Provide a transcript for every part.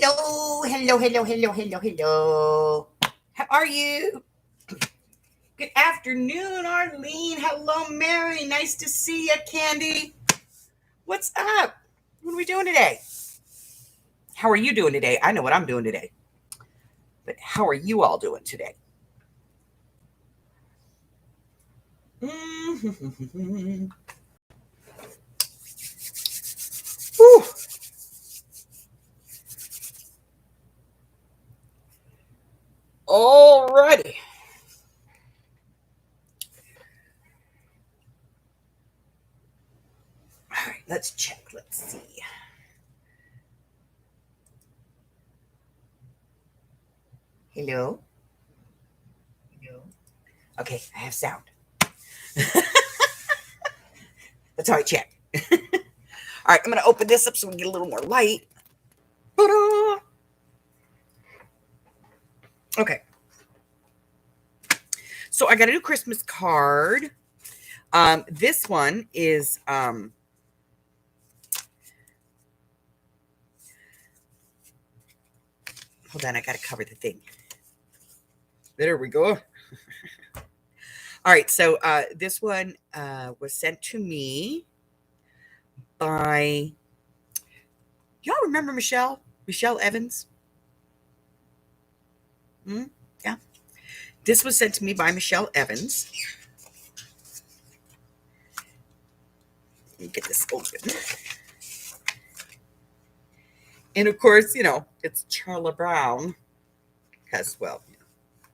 Hello, hello, hello, hello, hello, hello. How are you? Good afternoon, Arlene. Hello, Mary. Nice to see you, Candy. What's up? What are we doing today? How are you doing today? I know what I'm doing today. But how are you all doing today? Whew. Alrighty. All right, let's check. Let's see. Hello? Hello? Okay, I have sound. That's how I check. All right, I'm going to open this up so we get a little more light. Ta-da! Okay. So I got a new Christmas card. This one is hold on, I gotta cover the thing. There we go. All right, so this one was sent to me by, y'all remember Michelle Evans? Yeah. This was sent to me by Michelle Evans. Let me get this open. And of course, it's Charla Brown because, well,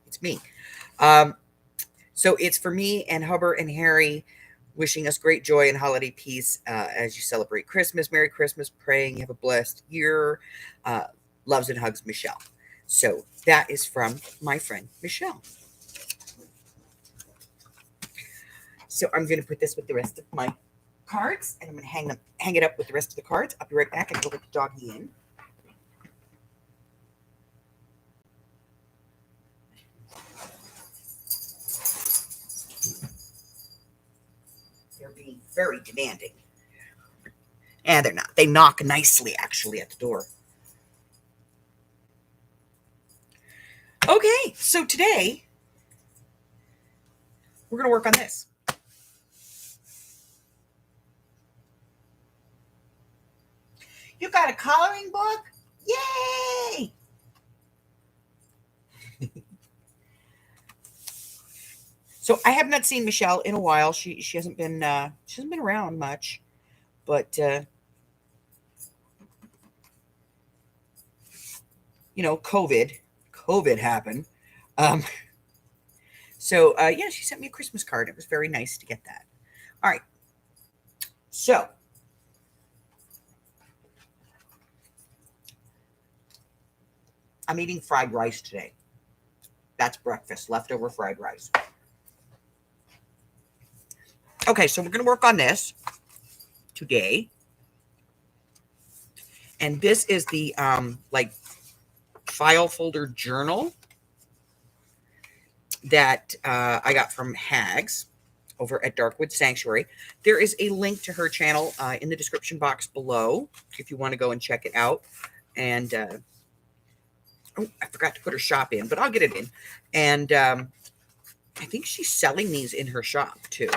it's me. So it's for me and Hubbard and Harry, wishing us great joy and holiday peace as you celebrate Christmas. Merry Christmas. Praying you have a blessed year. Loves and hugs, Michelle. So that is from my friend Michelle. So I'm going to put this with the rest of my cards, and I'm going to hang it up with the rest of the cards. I'll be right back and go let the doggy in. They're being very demanding. And they're not. They knock nicely, actually, at the door. Okay, so today we're going to work on this. You got a coloring book? Yay! So I have not seen Michelle in a while. She hasn't been around much, but COVID happened. So yeah, she sent me a Christmas card. It was very nice to get that. All right. So I'm eating fried rice today. That's breakfast, leftover fried rice. Okay, so we're going to work on this today. And this is the file folder journal that I got from Hags over at Darkwood Sanctuary. There is a link to her channel in the description box below if you want to go and check it out. And I forgot to put her shop in, but I'll get it in. And I think she's selling these in her shop too,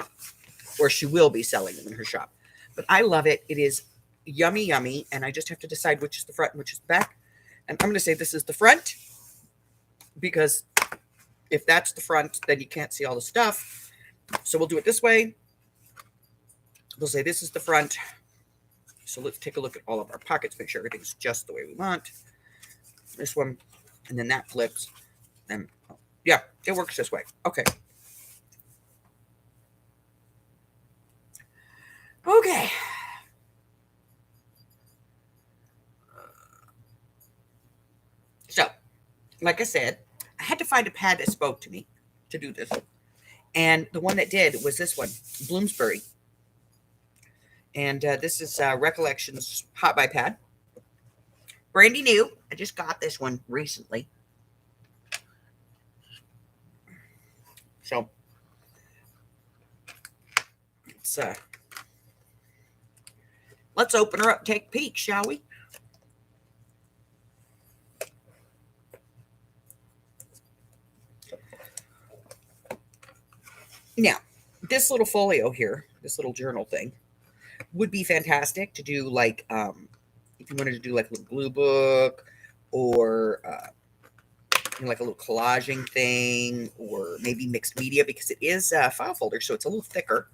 or she will be selling them in her shop. But I love it. It is yummy, yummy. And I just have to decide which is the front and which is the back. And I'm going to say this is the front because if that's the front, then you can't see all the stuff. So we'll do it this way. We'll say this is the front. So let's take a look at all of our pockets, make sure everything's just the way we want. This one, and then that flips. And yeah, it works this way. Okay. Okay. So, like I said, I had to find a pad that spoke to me to do this. And the one that did was this one, Bloomsbury. And this is Recollections Hot Buy Pad. Brandy new. I just got this one recently. So, let's open her up and take a peek, shall we? Now, this little folio here, this little journal thing, would be fantastic to do like, if you wanted to do like a little glue book or like a little collaging thing, or maybe mixed media, because it is a file folder, so it's a little thicker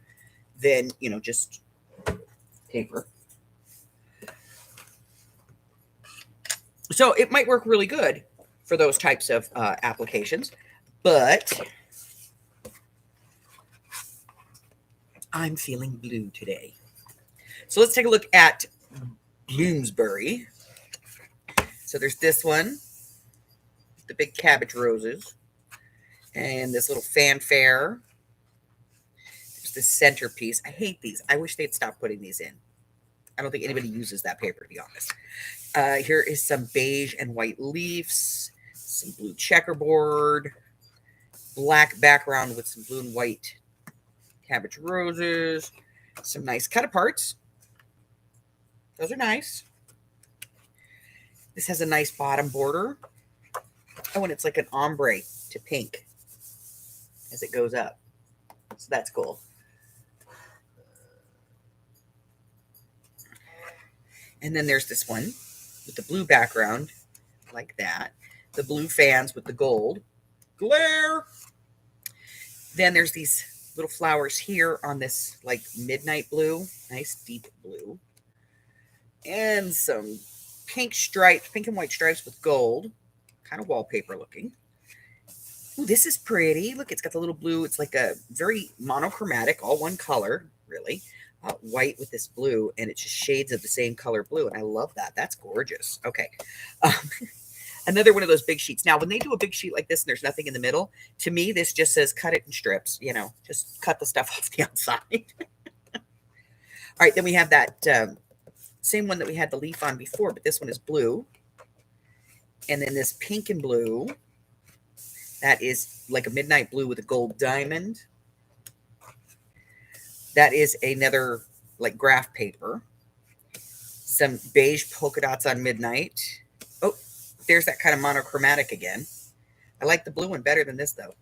than, just paper. So it might work really good for those types of applications, but I'm feeling blue today. So let's take a look at Bloomsbury. So there's this one, the big cabbage roses, and this little fanfare. There's the centerpiece. I hate these. I wish they'd stop putting these in. I don't think anybody uses that paper, to be honest. Here is some beige and white leaves, some blue checkerboard, black background with some blue and white cabbage roses, some nice cut aparts. Those are nice. This has a nice bottom border. Oh, and it's like an ombre to pink as it goes up. So that's cool. And then there's this one with the blue background, like that. The blue fans with the gold glare. Then there's these little flowers here on this like midnight blue, nice deep blue. And some pink stripes, pink and white stripes with gold, kind of wallpaper looking. Ooh, this is pretty. Look, it's got the little blue. It's like a very monochromatic, all one color, really. White with this blue, and it's just shades of the same color blue, and I love that. That's gorgeous. Okay. Another one of those big sheets. Now, when they do a big sheet like this and there's nothing in the middle, to me, this just says cut it in strips, just cut the stuff off the outside. All right, then we have that same one that we had the leaf on before, but this one is blue. And then this pink and blue, that is like a midnight blue with a gold diamond. That is another like graph paper. Some beige polka dots on midnight. Oh, there's that kind of monochromatic again. I like the blue one better than this though.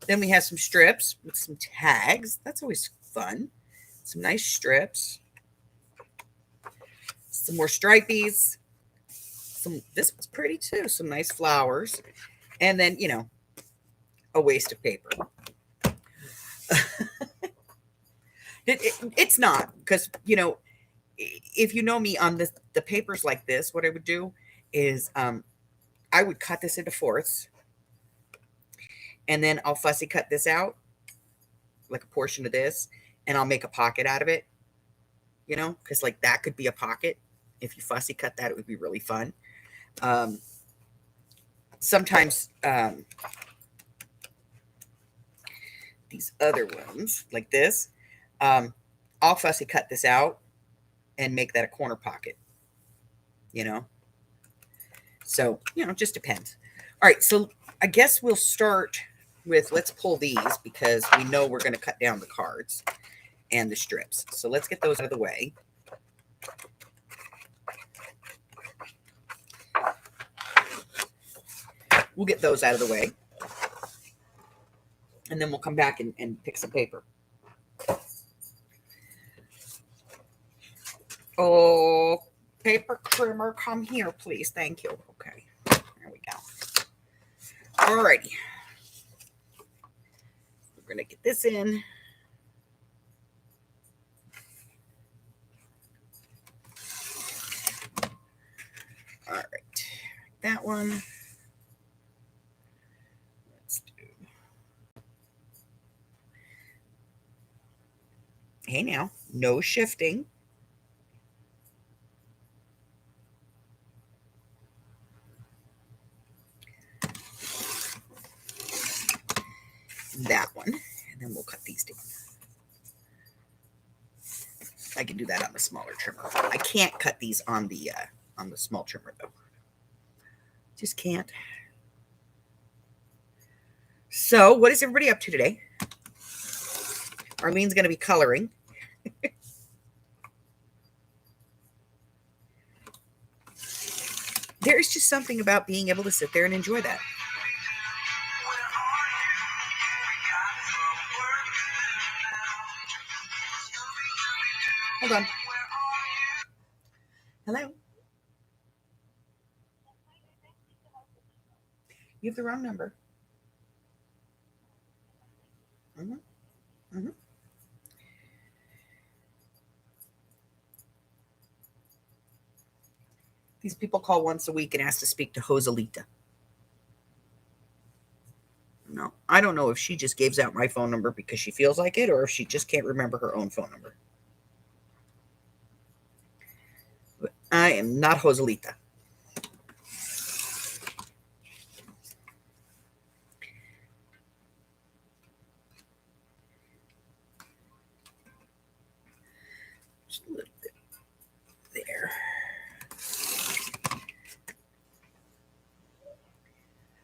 Then we have some strips with some tags. That's always fun. Some nice strips. Some more stripies. This one's pretty too. Some nice flowers. And then, a waste of paper. It's not, because, if you know me on the papers like this, what I would do is I would cut this into fourths, and then I'll fussy cut this out, like a portion of this, and I'll make a pocket out of it, because like that could be a pocket. If you fussy cut that, it would be really fun. Sometimes these other ones, like this, I'll fussy cut this out and make that a corner pocket, So, it just depends. All right, so I guess we'll start with, let's pull these because we know we're going to cut down the cards and the strips. So let's get those out of the way. We'll get those out of the way. And then we'll come back and pick some paper. Oh, paper trimmer, come here, please. Thank you. Okay, there we go. All righty. We're going to get this in. All right, that one. Let's do. Hey now, no shifting. That one, and then we'll cut these down. I can do that on the smaller trimmer. I can't cut these on the small trimmer though. Just can't. So, what is everybody up to today? Arlene's going to be coloring. There is just something about being able to sit there and enjoy that. Hold on. Hello? You have the wrong number. Mm-hmm. Mm-hmm. These people call once a week and ask to speak to Joselita. No, I don't know if she just gives out my phone number because she feels like it or if she just can't remember her own phone number. But I am not Joselita. Just a little bit there.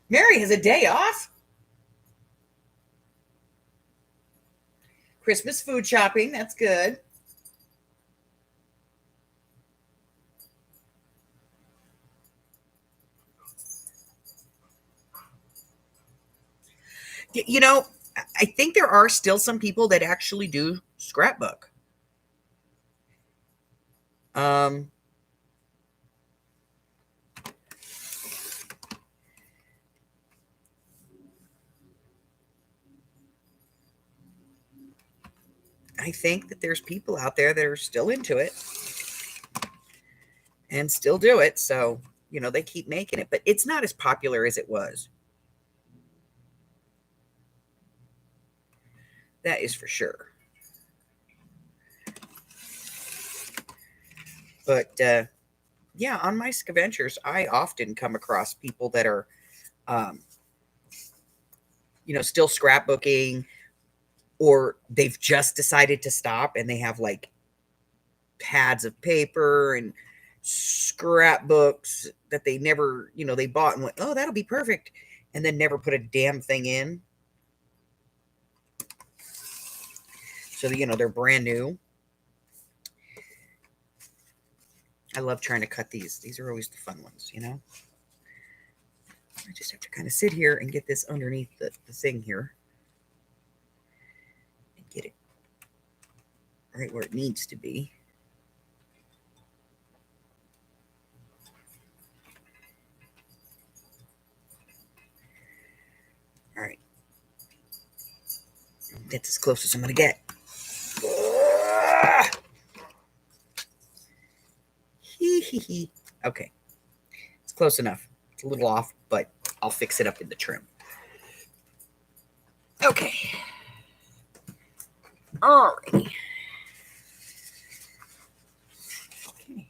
Mary has a day off. Christmas food shopping. That's good. You know, I think there are still some people that actually do scrapbook. Um, I think that there's people out there that are still into it and still do it. So, you know, they keep making it, but it's not as popular as it was. That is for sure. But yeah, on my scavengers, I often come across people that are, um, you know, still scrapbooking, or they've just decided to stop and they have like pads of paper and scrapbooks that they never, you know, they bought and went, oh, that'll be perfect, and then never put a damn thing in. So, you know, they're brand new. I love trying to cut these. These are always the fun ones, you know. I just have to kind of sit here and get this underneath the thing here and get it right where it needs to be. All right. That's as close as I'm going to get. Okay. It's close enough. It's a little off, but I'll fix it up in the trim. Okay. All right. Okay.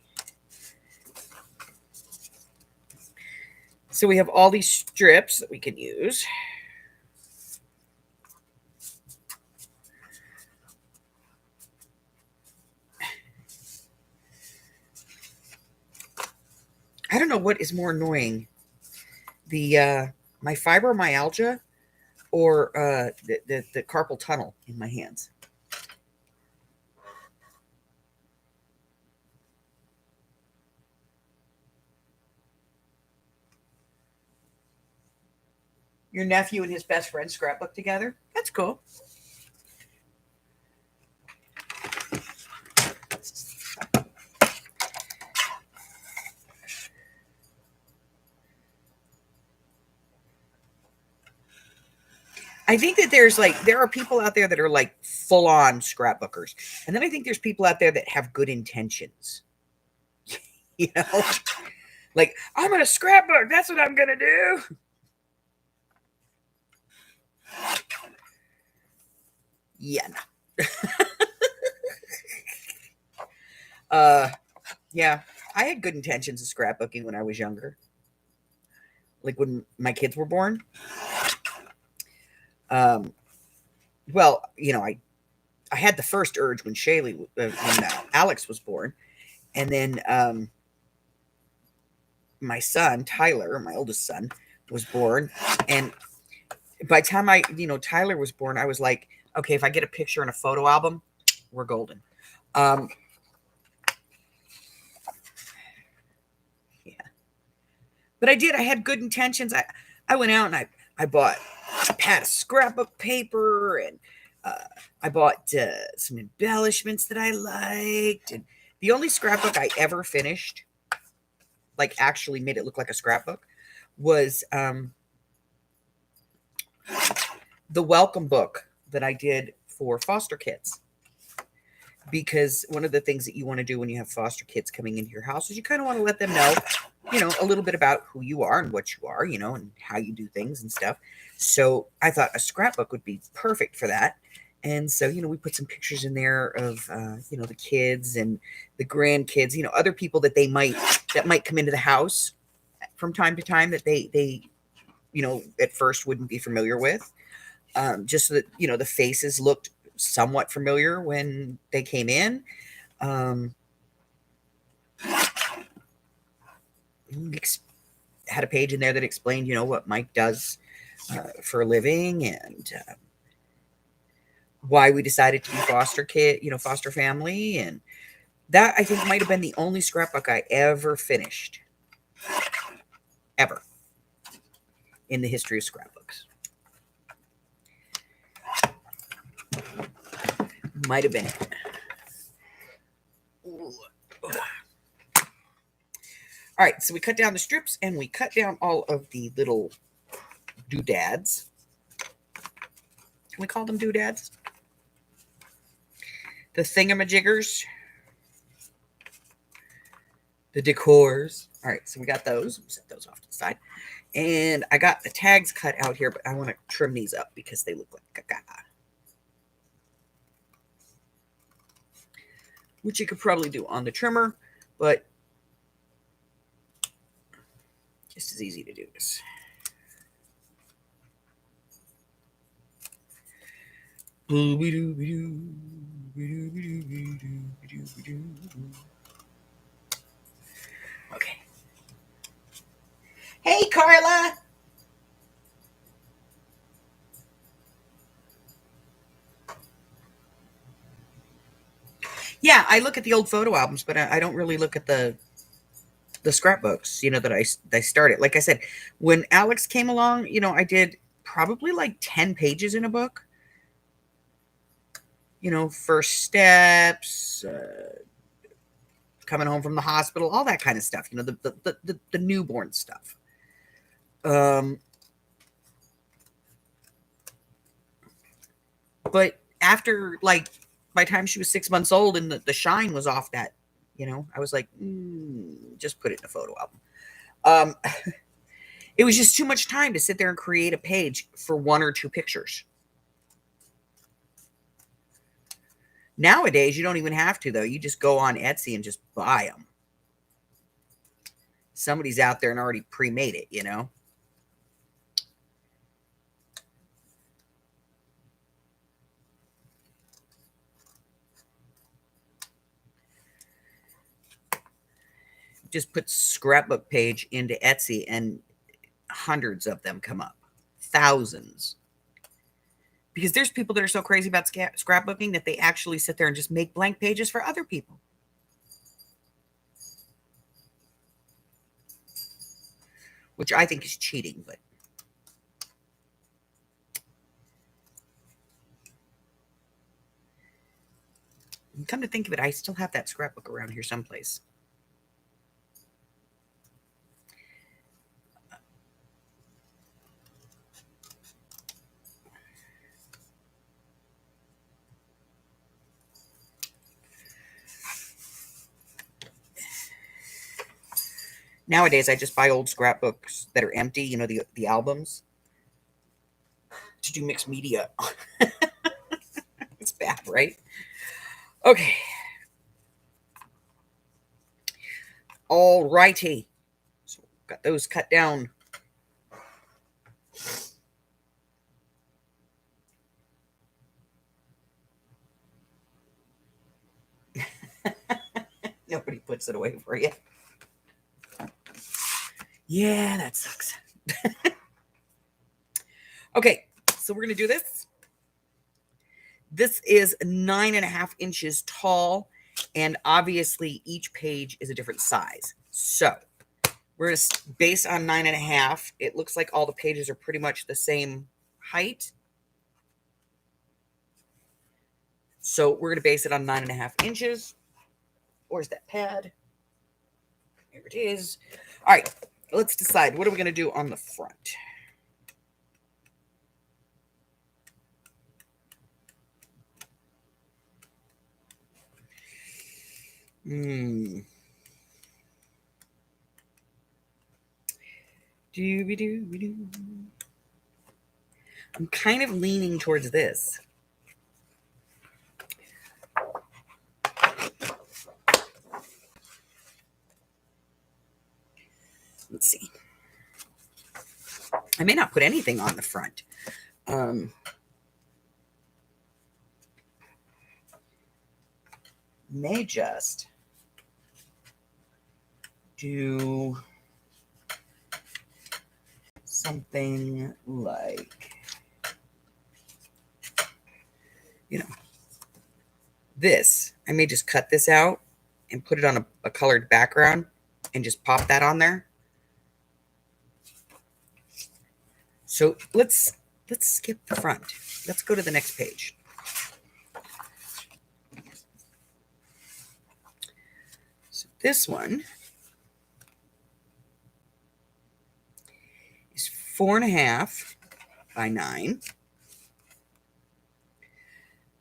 So we have all these strips that we can use. I don't know what is more annoying, the my fibromyalgia or the carpal tunnel in my hands. Your nephew and his best friend scrapbook together. That's cool. I think that there are people out there that are like full on scrapbookers. And then I think there's people out there that have good intentions. You know? Like, I'm going to scrapbook. That's what I'm going to do. Yeah. No. Yeah. I had good intentions of scrapbooking when I was younger. Like when my kids were born. Well, you know, I had the first urge when when Alex was born, and then my son Tyler, my oldest son, was born, and by the time Tyler was born, I was like, okay, if I get a picture in a photo album, we're golden. Yeah, but I had good intentions. I went out and I bought a pad of scrapbook paper and I bought some embellishments that I liked. And the only scrapbook I ever finished, like actually made it look like a scrapbook, was the welcome book that I did for foster kids. Because one of the things that you want to do when you have foster kids coming into your house is you kind of want to let them know, a little bit about who you are and what you are, and how you do things and stuff. So I thought a scrapbook would be perfect for that. And so, we put some pictures in there of, the kids and the grandkids, other people that might come into the house from time to time that they at first wouldn't be familiar with. Just so that, the faces looked somewhat familiar when they came in. Had a page in there that explained, what Mike does for a living and why we decided to be foster family. And that, I think, might have been the only scrapbook I ever finished, ever, in the history of scrapbooks. Might have been it. All right, so we cut down the strips and we cut down all of the little doodads. Can we call them doodads? The thingamajiggers. The decors. All right, so we got those. We'll set those off to the side. And I got the tags cut out here, but I want to trim these up because they look like caca. Which you could probably do on the trimmer, but just as easy to do this. Okay. Hey, Carla. Yeah, I look at the old photo albums, but I don't really look at the scrapbooks, that I started. Like I said, when Alex came along, I did probably like 10 pages in a book. First steps, coming home from the hospital, all that kind of stuff, the newborn stuff. But after, like, by the time she was 6 months old and the shine was off that, I was like, just put it in a photo album. It was just too much time to sit there and create a page for 1 or 2 pictures. Nowadays, you don't even have to, though. You just go on Etsy and just buy them. Somebody's out there and already pre-made it, Just put scrapbook page into Etsy and hundreds of them come up. Thousands. Because there's people that are so crazy about scrapbooking that they actually sit there and just make blank pages for other people. Which I think is cheating, but come to think of it, I still have that scrapbook around here someplace. Nowadays, I just buy old scrapbooks that are empty, the albums, to do mixed media. It's bad, right? Okay. All righty. So got those cut down. Nobody puts it away for you. Yeah, that sucks. Okay, so we're going to do this. This is 9.5 inches tall, and obviously each page is a different size. So we're going to base on 9.5. It looks like all the pages are pretty much the same height. So we're going to base it on 9.5 inches. Where's that pad? Here it is. All right, let's decide. What are we going to do on the front? Dooby-dooby-doo. I'm kind of leaning towards this. Let's see. I may not put anything on the front. May just do something like, this. I may just cut this out and put it on a colored background and just pop that on there. So let's skip the front. Let's go to the next page. So this one is 4.5 by 9.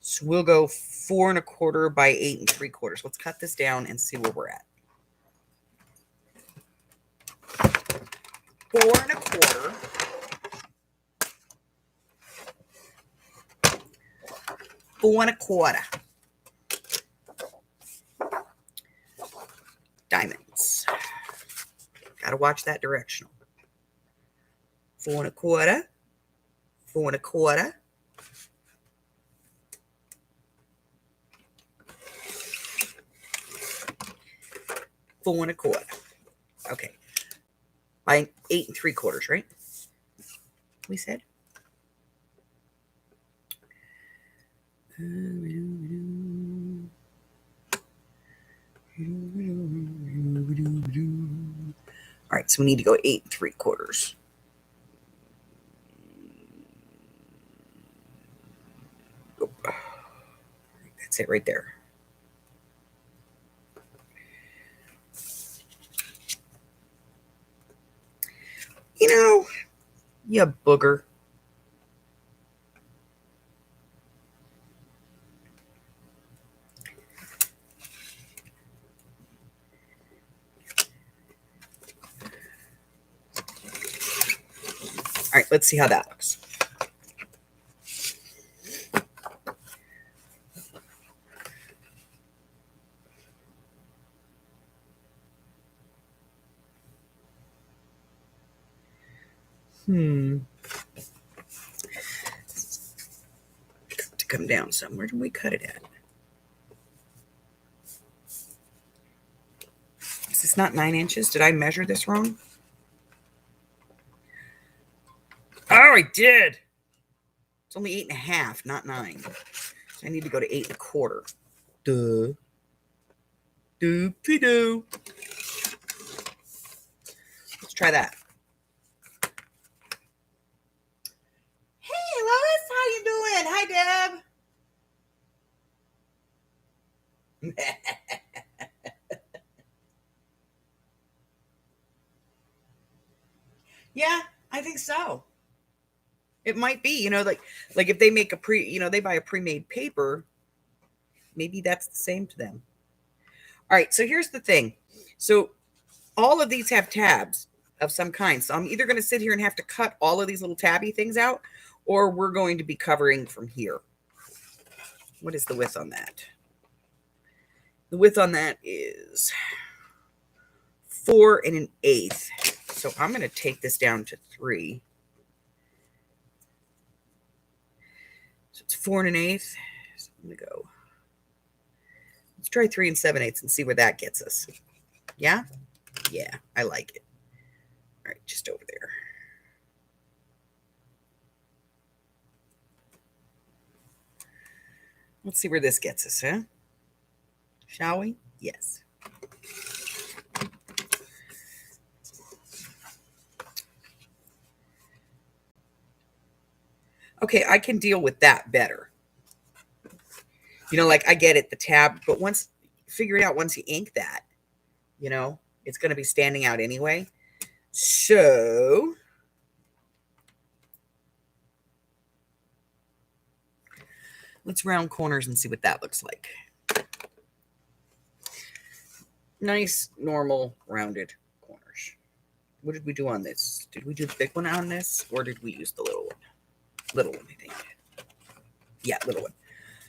So we'll go 4.25 by 8 3/4. Let's cut this down and see where we're at. 4.25. 4.25. Diamonds. Gotta watch that directional. 4.25. 4.25. 4.25. Okay. By 8 3/4, right? We said. All right, so we need to go 8 3/4. That's it right there. You booger. All right, let's see how that looks. Got to come down some. Where did we cut it at? Is this not 9 inches? Did I measure this wrong? Oh, I did. It's only 8.5, not 9. So I need to go to 8 1/4. Duh. Doopy-doo. Let's try that. Hey, Lois, how you doing? Hi, Deb. Yeah, I think so. It might be, like if they make they buy a pre-made paper, maybe that's the same to them. All right, so here's the thing. So all of these have tabs of some kind. So I'm either going to sit here and have to cut all of these little tabby things out, or we're going to be covering from here. What is the width on that? The width on that is 4 1/8. So I'm going to take this down to 3. So it's 4 1/8. So I'm going to go. Let's try 3 7/8 and see where that gets us. Yeah? Yeah, I like it. All right, just over there. Let's see where this gets us, huh? Shall we? Yes. Okay, I can deal with that better. Like I get it, the tab, but figure it out once you ink that, it's going to be standing out anyway. So let's round corners and see what that looks like. Nice, normal, rounded corners. What did we do on this? Did we do the big one on this, or did we use the little one? Little one, I think. Yeah, little one.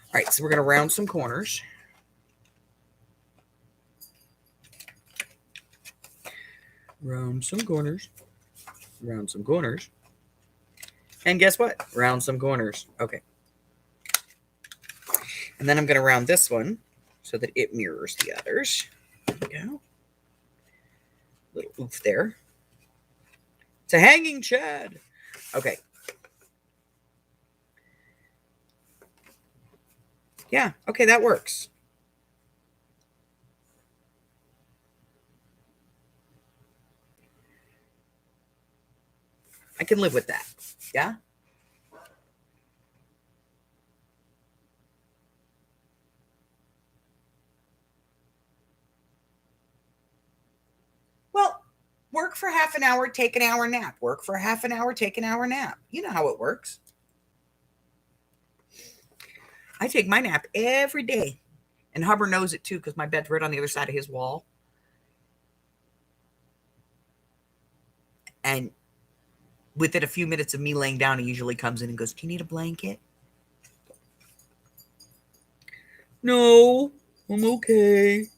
All right, so we're going to round some corners. Round some corners. Round some corners. And guess what? Round some corners. Okay. And then I'm going to round this one so that it mirrors the others. There we go. Little oof there. It's a hanging Chad. Okay. Yeah, okay, that works. I can live with that. Yeah? Well, work for half an hour, take an hour nap. Work for half an hour, take an hour nap. You know how it works. I take my nap every day. And Hubbard knows it too, because my bed's right on the other side of his wall. And within a few minutes of me laying down, he usually comes in and goes, "Do you need a blanket?" "No, I'm okay."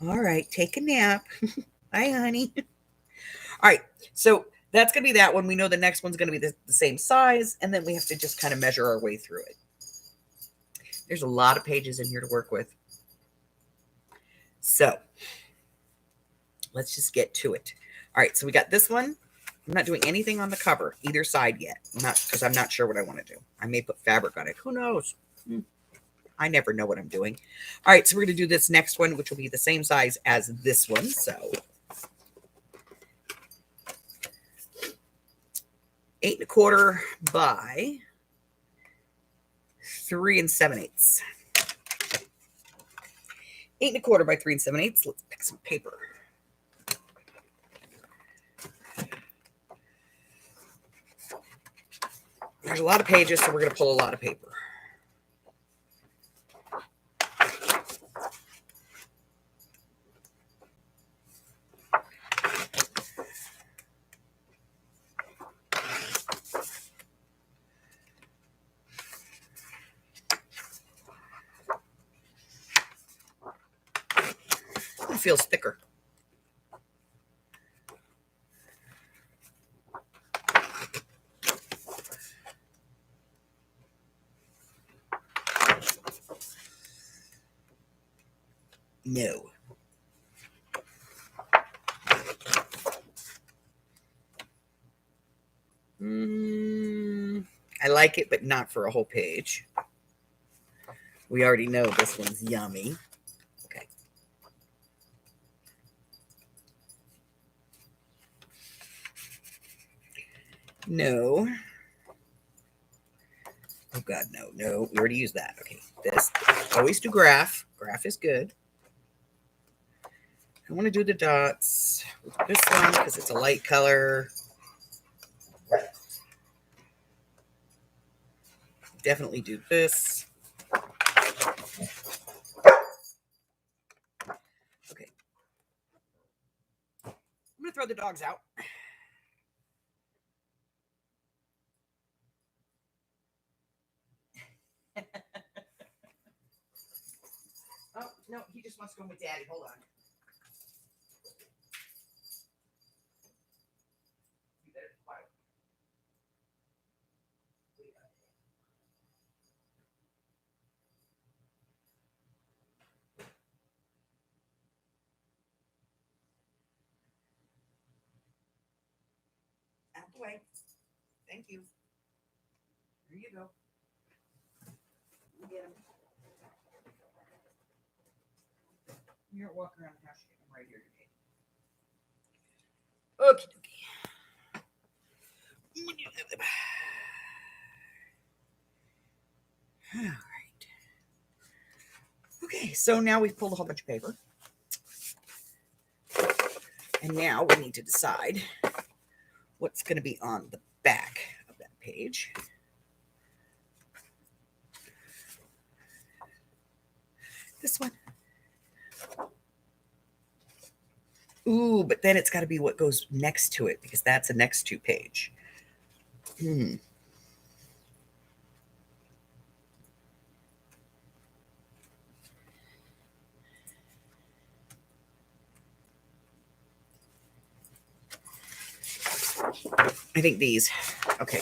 "All right, take a nap." "Bye, honey." All right, so that's going to be that one. We know the next one's going to be the same size, and then we have to just kind of measure our way through it. There's a lot of pages in here to work with. So let's just get to it. All right, so we got this one. I'm not doing anything on the cover, either side yet. Because I'm not sure what I want to do. I may put fabric on it. Who knows? I never know what I'm doing. All right, so we're going to do this next one, which will be the same size as this one. So 8 1/4 by 3 7/8. 8 1/4 by 3 7/8. Let's pick some paper. There's a lot of pages, so we're going to pull a lot of paper. It feels thicker. No. I like it, but not for a whole page. We already know this one's yummy. Okay. No. Oh, God, no. No, we already used that. Okay, this. Always do graph. Graph is good. I want to do the dots with this one because it's a light color. Definitely do this. Okay. I'm going to throw the dogs out. Oh, no, he just wants to go with Daddy. Hold on. You better be quiet. Out the way. Thank you. There you go. Get him. You're walking around the house. I'm right here today. Okie dokie. All right. so now we've pulled a whole bunch of paper. And now we need to decide what's going to be on the back of that page. This one. Ooh, but then it's got to be what goes next to it, because that's a next to page. I think these. Okay.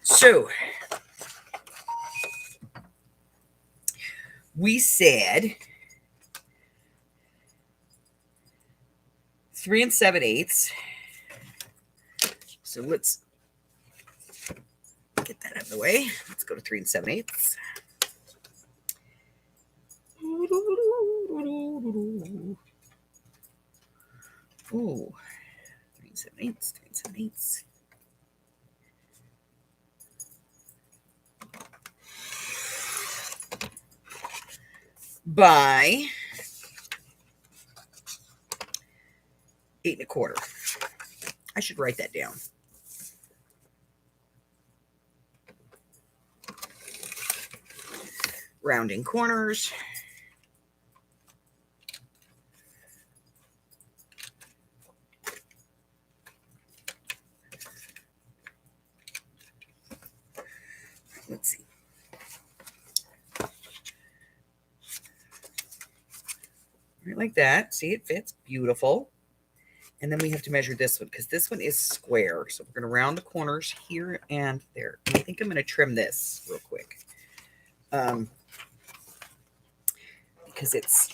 So we said 3 7/8. So let's get that out of the way. Let's go to 3 7/8. Ooh, 3 7/8, 3 7/8. By 8 1/4. I should write that down. Rounding corners. Let's see. Right like that. See, it fits. Beautiful. And then we have to measure this one, because this one is square. So we're going to round the corners here and there. And I think I'm going to trim this real quick. Because it's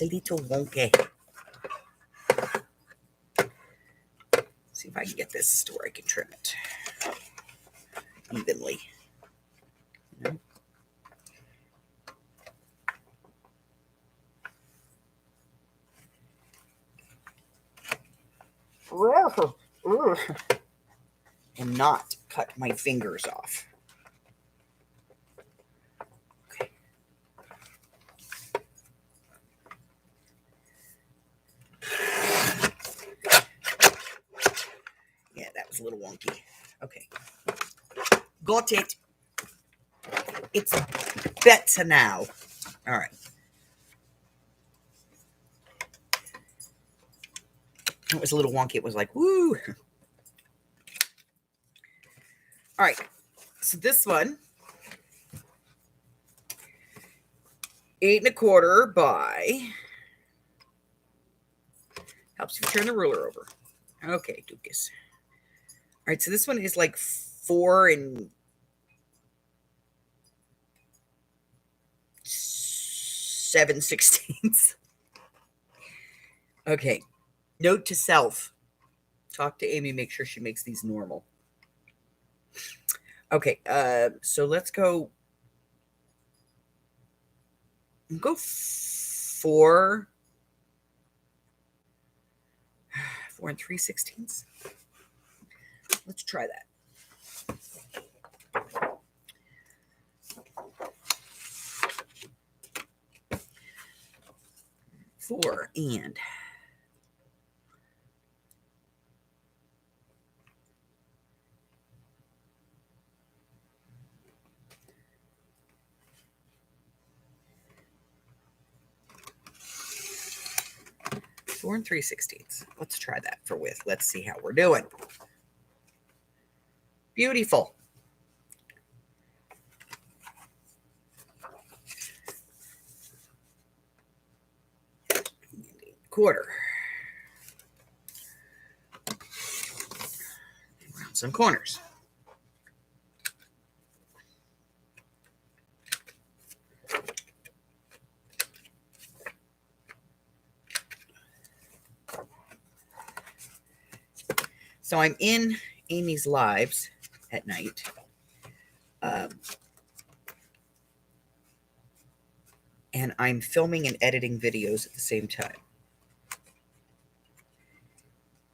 a little wonky. See if I can get this to where I can trim it evenly. You know? And not cut my fingers off. Okay. Yeah, that was a little wonky. Okay. Got it. It's better now. All right. It was a little wonky. It was like, woo. All right. So this one, 8 1/4 by, helps you turn the ruler over. Okay, Dukas. All right, so this one is like 4 7/16. Okay. Note to self. Talk to Amy, make sure she makes these normal. Okay, so let's go 4 3/16. Let's try that. 4 and 4 3/16. Let's try that for width. Let's see how we're doing. Beautiful. Quarter. Round some corners. So I'm in Amy's lives at night. And I'm filming and editing videos at the same time.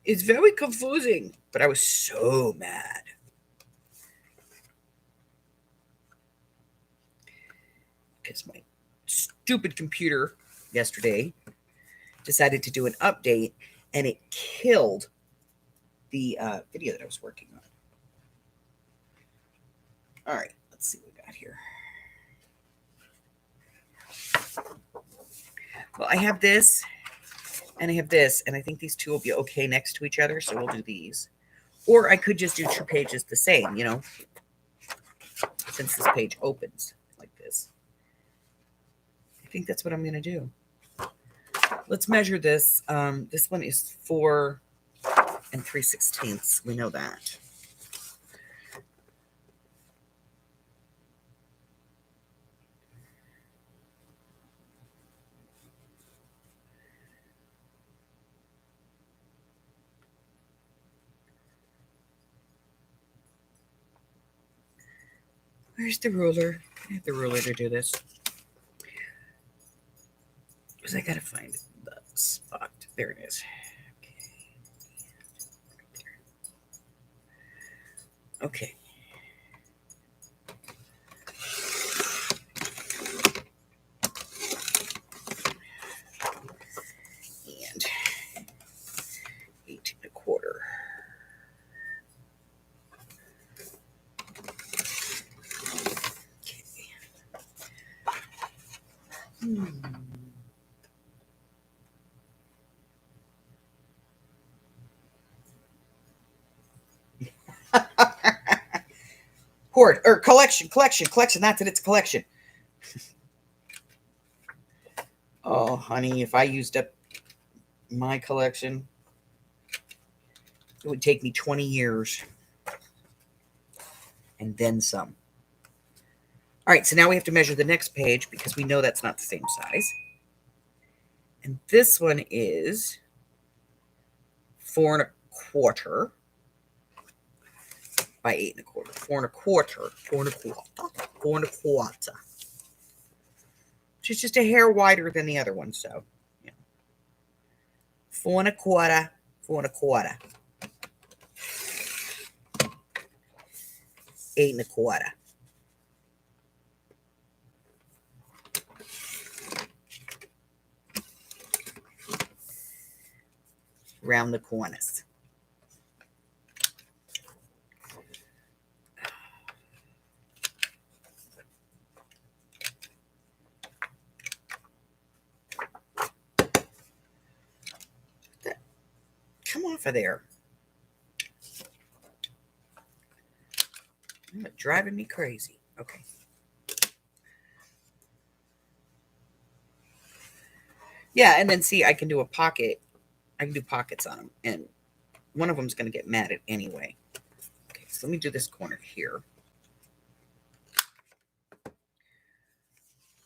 It's very confusing, but I was so mad. because my stupid computer yesterday decided to do an update, and it killed the video that I was working on. All right, let's see what we got here. Well, I have this, and I have this, and I think these two will be okay next to each other, so we'll do these. Or I could just do 2 pages the same, you know, since this page opens like this. I think that's what I'm going to do. Let's measure this. This one is 4 3/16. We know that. Where's the ruler? I have the ruler to do this. Because I gotta find the spot. There it is. Okay. And 18 1/4. Hoard or collection. That's it. It's a collection. Oh, honey, if I used up my collection, it would take me 20 years and then some. All right, so now we have to measure the next page because we know that's not the same size. And this one is 4 1/4 by 8 1/4. 4 1/4. 4 1/4. 4 1/4. Which is just a hair wider than the other one, so yeah. 4 1/4. 4 1/4. 8 1/4. Round the corners. Come off of there. You're driving me crazy. Okay. Yeah, and then see, I can do a pocket. I can do pockets on them, and one of them's going to get matted anyway. Okay, so let me do this corner here.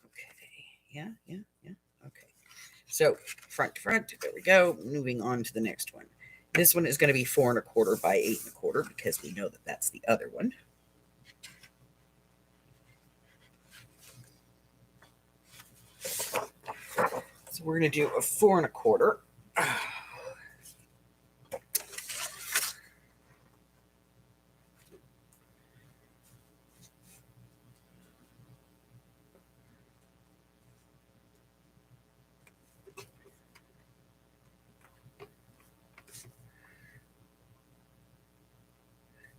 Okay, yeah. Okay, so front to front. There we go. Moving on to the next one. This one is going to be 4 1/4 by 8 1/4 because we know that that's the other one. So we're going to do a 4 1/4.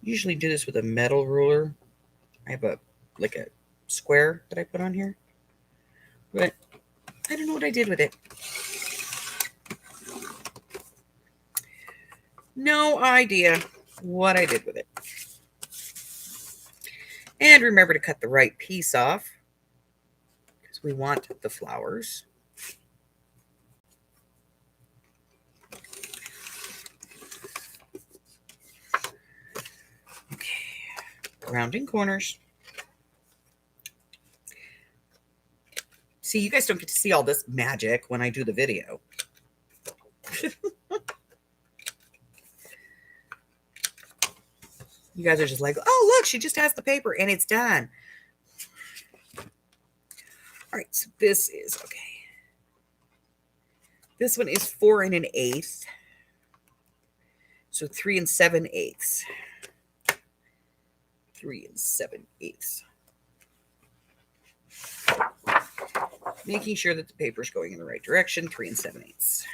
Usually do this with a metal ruler. I have a square that I put on here, but I don't know what I did with it. No idea what I did with it. And remember to cut the right piece off because we want the flowers. Rounding corners. See, you guys don't get to see all this magic when I do the video. You guys are just like, oh, look, she just has the paper and it's done. All right, so this is, okay. This one is 4 1/8. So 3 7/8. 3 7/8. Making sure that the paper is going in the right direction, 3 7/8.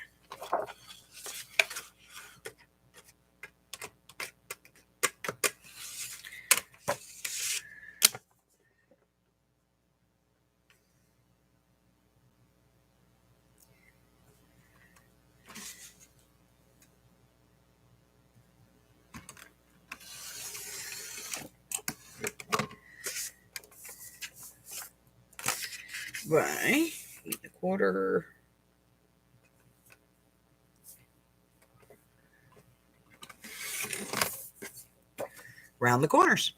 By 8 1/4. Round the corners.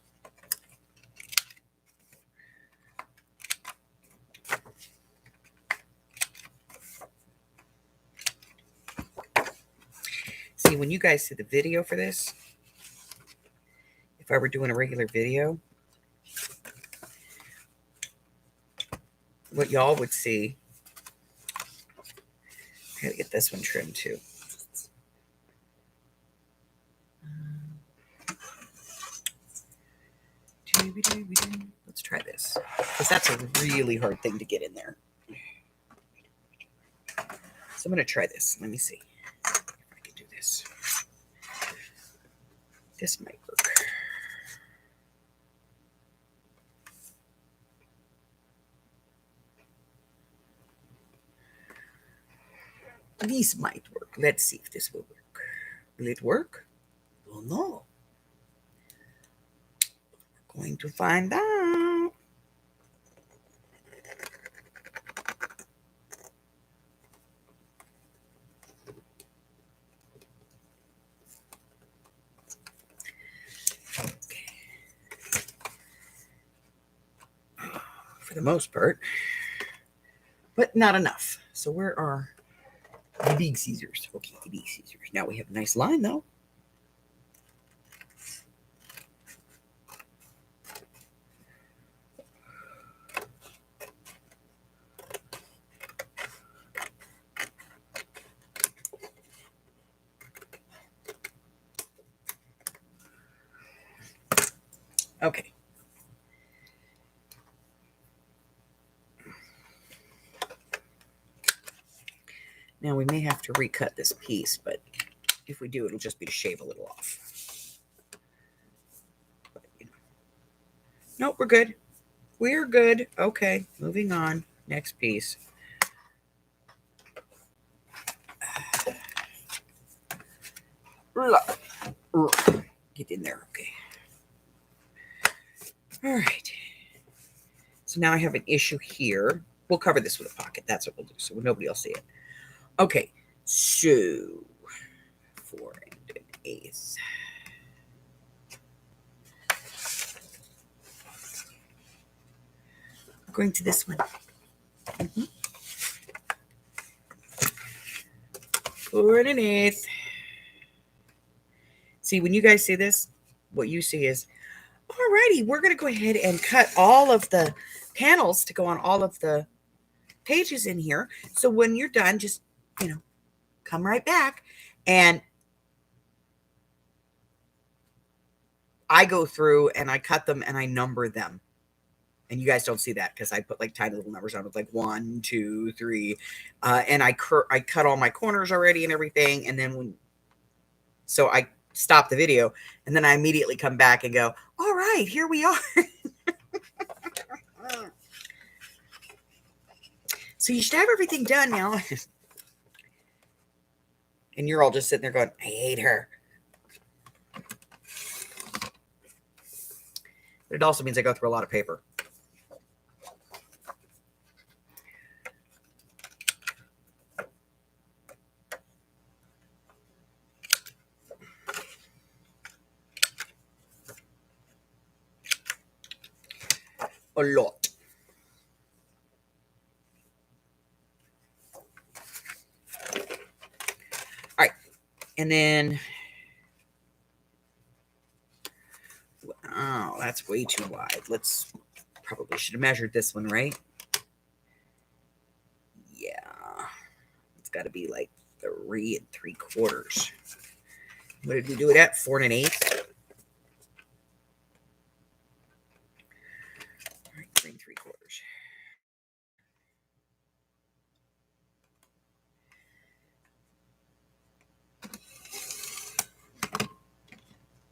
See, when you guys see the video for this, if I were doing a regular video, what y'all would see, I gotta get this one trimmed too. Let's try this, because that's a really hard thing to get in there. So I'm going to try this. Let me see if I can do this. This might work. These might work. Let's see if this will work. Will it work? Well, no. We're going to find out. Okay. For the most part, but not enough. So where are the big scissors? Okay, the big scissors. Now we have a nice line, though. Okay. Now we may have to recut this piece, but if we do, it'll just be to shave a little off. But, you know. Nope, we're good. We're good. Okay, moving on. Next piece. Get in there. Okay. All right. So now I have an issue here. We'll cover this with a pocket. That's what we'll do, so nobody will see it. Okay, so 4 1/8. Going to this one. 4 1/8. See, when you guys see this, what you see is, alrighty, we're going to go ahead and cut all of the panels to go on all of the pages in here. So when you're done, just, come right back. And I go through and I cut them and I number them. And you guys don't see that because I put like tiny little numbers on it, like 1, 2, 3. And I cut all my corners already and everything. And then so I stop the video and then I immediately come back and go, all right, here we are. So you should have everything done now. And you're all just sitting there going, I hate her. But it also means I go through a lot of paper. A lot. All right. And then, oh, that's way too wide. Probably should have measured this one, right? Yeah. It's got to be like 3 3/4. What did we do it at? 4 1/8. All right, 3 3/4.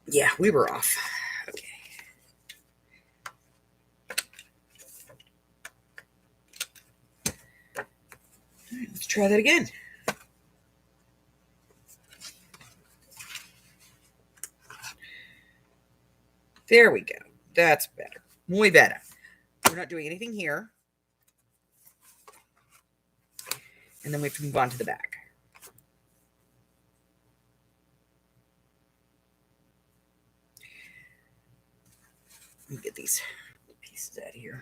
Yeah, we were off. Okay. All right, let's try that again. There we go. That's better. Muy better. We're not doing anything here. And then we have to move on to the back. Let me get these pieces out of here.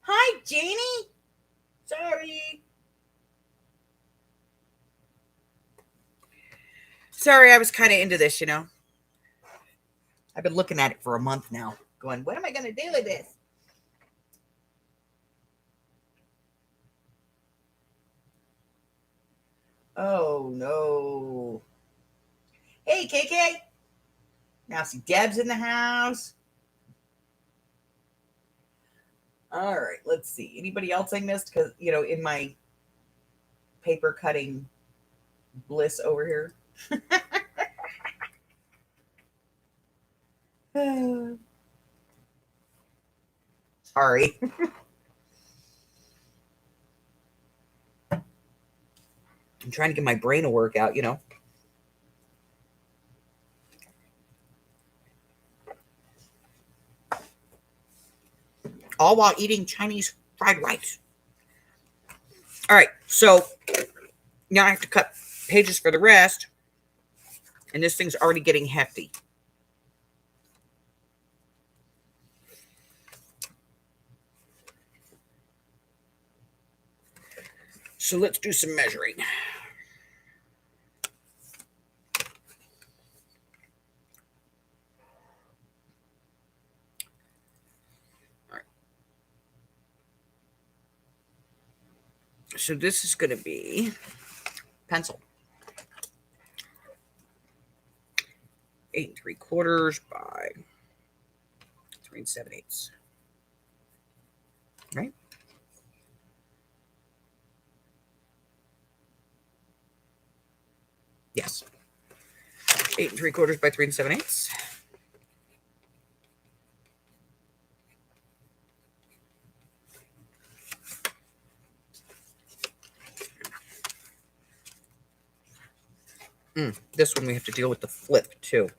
Hi, Janie. Sorry. Sorry, I was kind of into this, you know. I've been looking at it for a month now, going, what am I going to do with this? Oh, no. Hey, KK. Now, see, Deb's in the house. All right, let's see. Anybody else I missed? Because, you know, in my paper cutting bliss over here. Sorry. I'm trying to get my brain to work out, you know. All while eating Chinese fried rice. All right, so now I have to cut pages for the rest. And this thing's already getting hefty. So let's do some measuring. All right. So this is going to be pencil. 8 3/4 by 3 7/8. Right? Yes. 8 3/4 by 3 7/8. This one we have to deal with the flip too.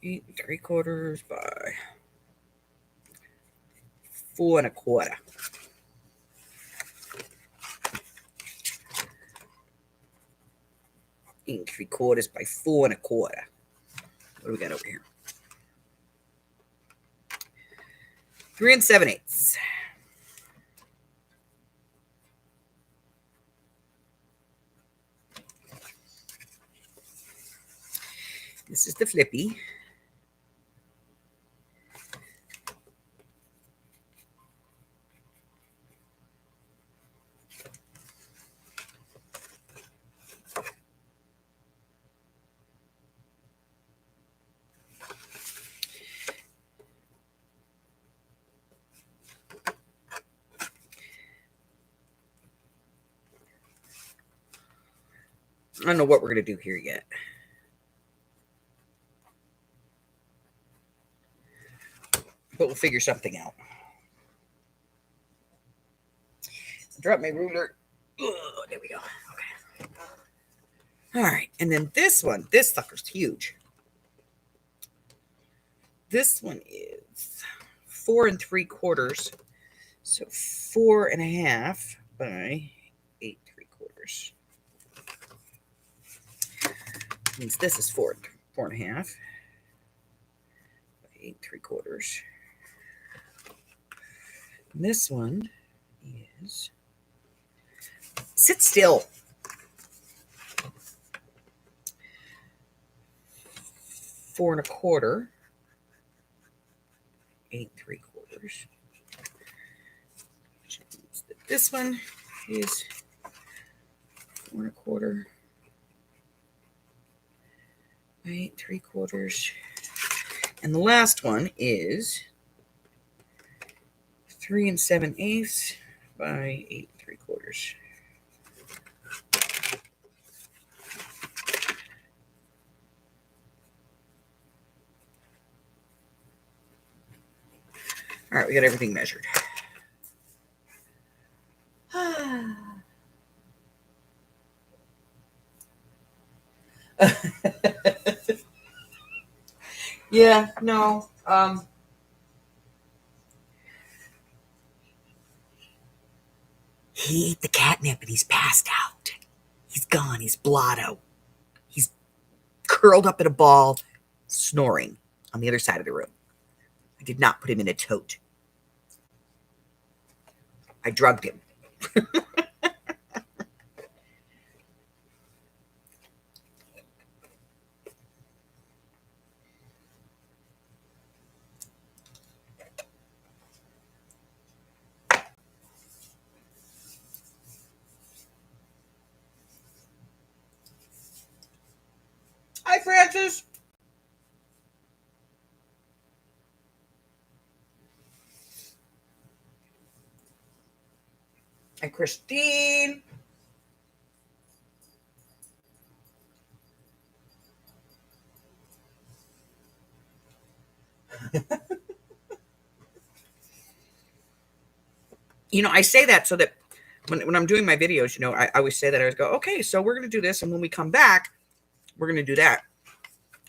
Eight 3/4 by 4 1/4. Eight 3/4 by 4 1/4. What do we got over here? 3 7/8. This is the flippy. I don't know what we're going to do here yet. But we'll figure something out. Drop my ruler. Oh, there we go. Okay. All right. And then this one, this sucker's huge. This one is 4 3/4. So 4 1/2 by 8 3/4. Means this is 4 1/2 by 8 3/4. And this one is, sit still. 4 1/4. 8 3/4. This one is 4 1/4 by 8 3/4. And the last one is 3 7/8 by 8 3/4. All right, we got everything measured. Yeah, no. He ate the catnip and he's passed out. He's gone. He's blotto. He's curled up in a ball, snoring on the other side of the room. I did not put him in a tote. I drugged him. Hi, Francis. Hi, Christine. I say that so that when I'm doing my videos, I always say that. I always go, okay, so we're going to do this. And when we come back, we're going to do that.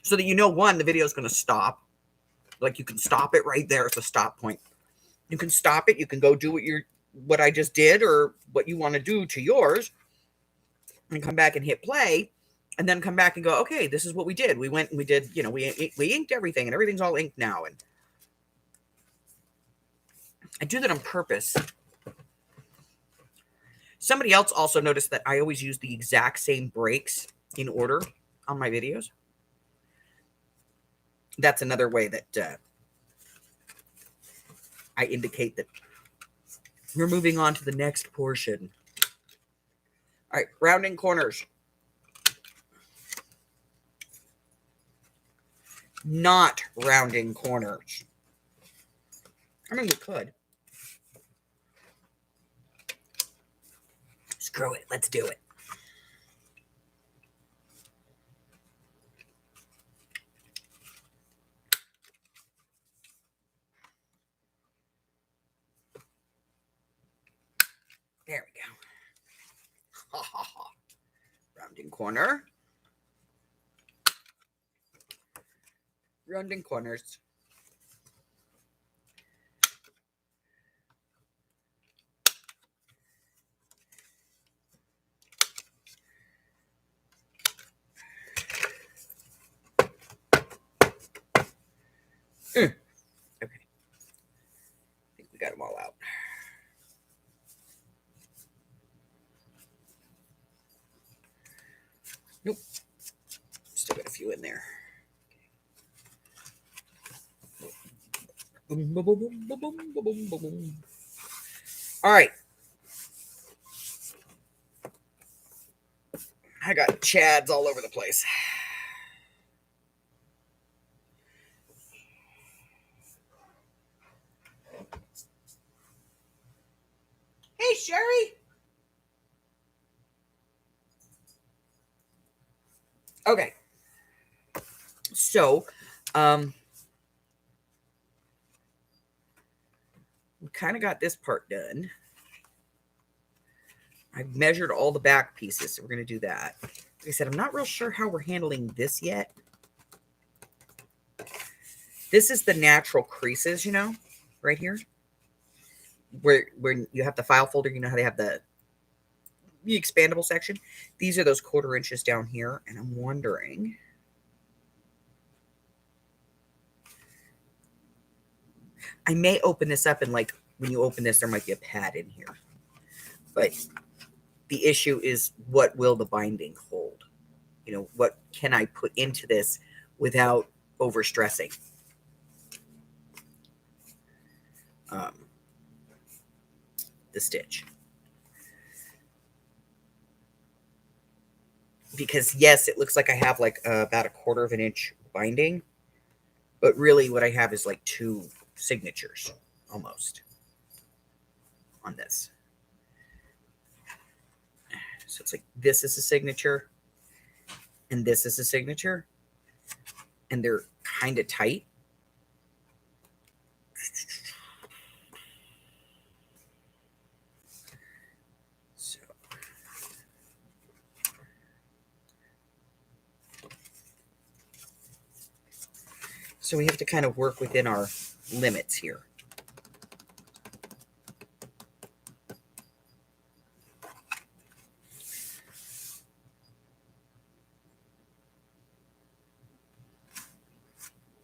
So that, one, the video is going to stop. Like you can stop it right there. It's a stop point. You can stop it. You can go do what I just did or what you want to do to yours and come back and hit play and then come back and go, okay, this is what we did. We went and we did, we inked everything and everything's all inked now. And I do that on purpose. Somebody else also noticed that I always use the exact same breaks in order on my videos. That's another way that I indicate that we're moving on to the next portion. All right, rounding corners. Not rounding corners. I mean, we could. Screw it. Let's do it. There we go. Ha ha ha. Rounding corner. Rounding corners. Okay. I think we got them all out. Nope. Still got a few in there. Boom, boom, boom, boom, boom, boom, boom, boom, boom. All right. I got chads all over the place. Hey, Sherry. Okay. So, we kind of got this part done. I've measured all the back pieces, so we're going to do that. Like I said, I'm not real sure how we're handling this yet. This is the natural creases, right here. Where you have the file folder, how they have the expandable section. These are those 1/4 inches down here, and I'm wondering... I may open this up and when you open this, there might be a pad in here. But the issue is, what will the binding hold? What can I put into this without overstressing? The stitch. Because yes, it looks like I have about 1/4 inch binding, but really what I have is 2 signatures almost. on this. So it's like this is a signature and this is a signature, and they're kind of tight. So we have to kind of work within our limits here.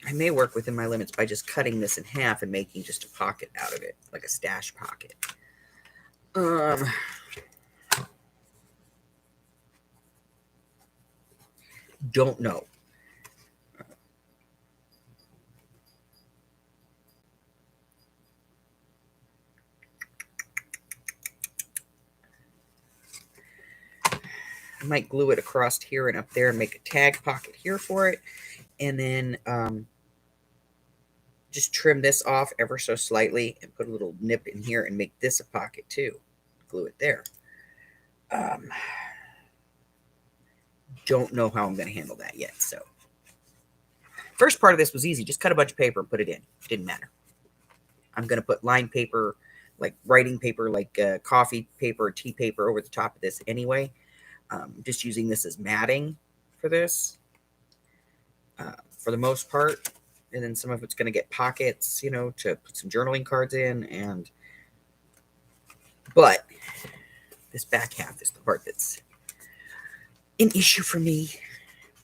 I may work within my limits by just cutting this in half and making just a pocket out of it, like a stash pocket. Don't know. I might glue it across here and up there and make a tag pocket here for it. And then just trim this off ever so slightly and put a little nip in here and make this a pocket too. Glue it there. Don't know how I'm going to handle that yet. So first part of this was easy. Just cut a bunch of paper and put it in. Didn't matter. I'm going to put lined paper, like writing paper, like coffee paper or tea paper over the top of this anyway. Just using this as matting for this for the most part. And then some of it's going to get pockets, you know, to put some journaling cards in. But this back half is the part that's an issue for me.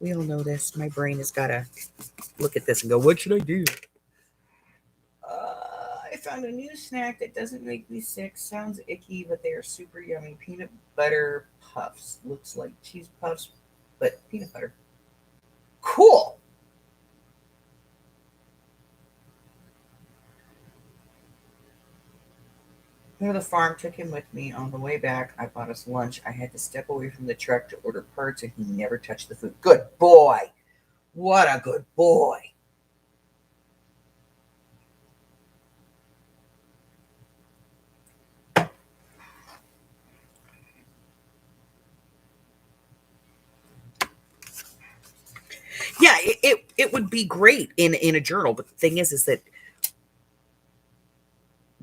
We all know this. My brain has got to look at this and go, what should I do? I found a new snack that doesn't make me sick. Sounds icky, but they are super yummy. Peanut butter puffs. Looks like cheese puffs, but peanut butter. Cool. The farm took him with me. On the way back, I bought us lunch. I had to step away from the truck to order parts, and he never touched the food. Good boy. What a good boy. Yeah, it would be great in a journal, but the thing is that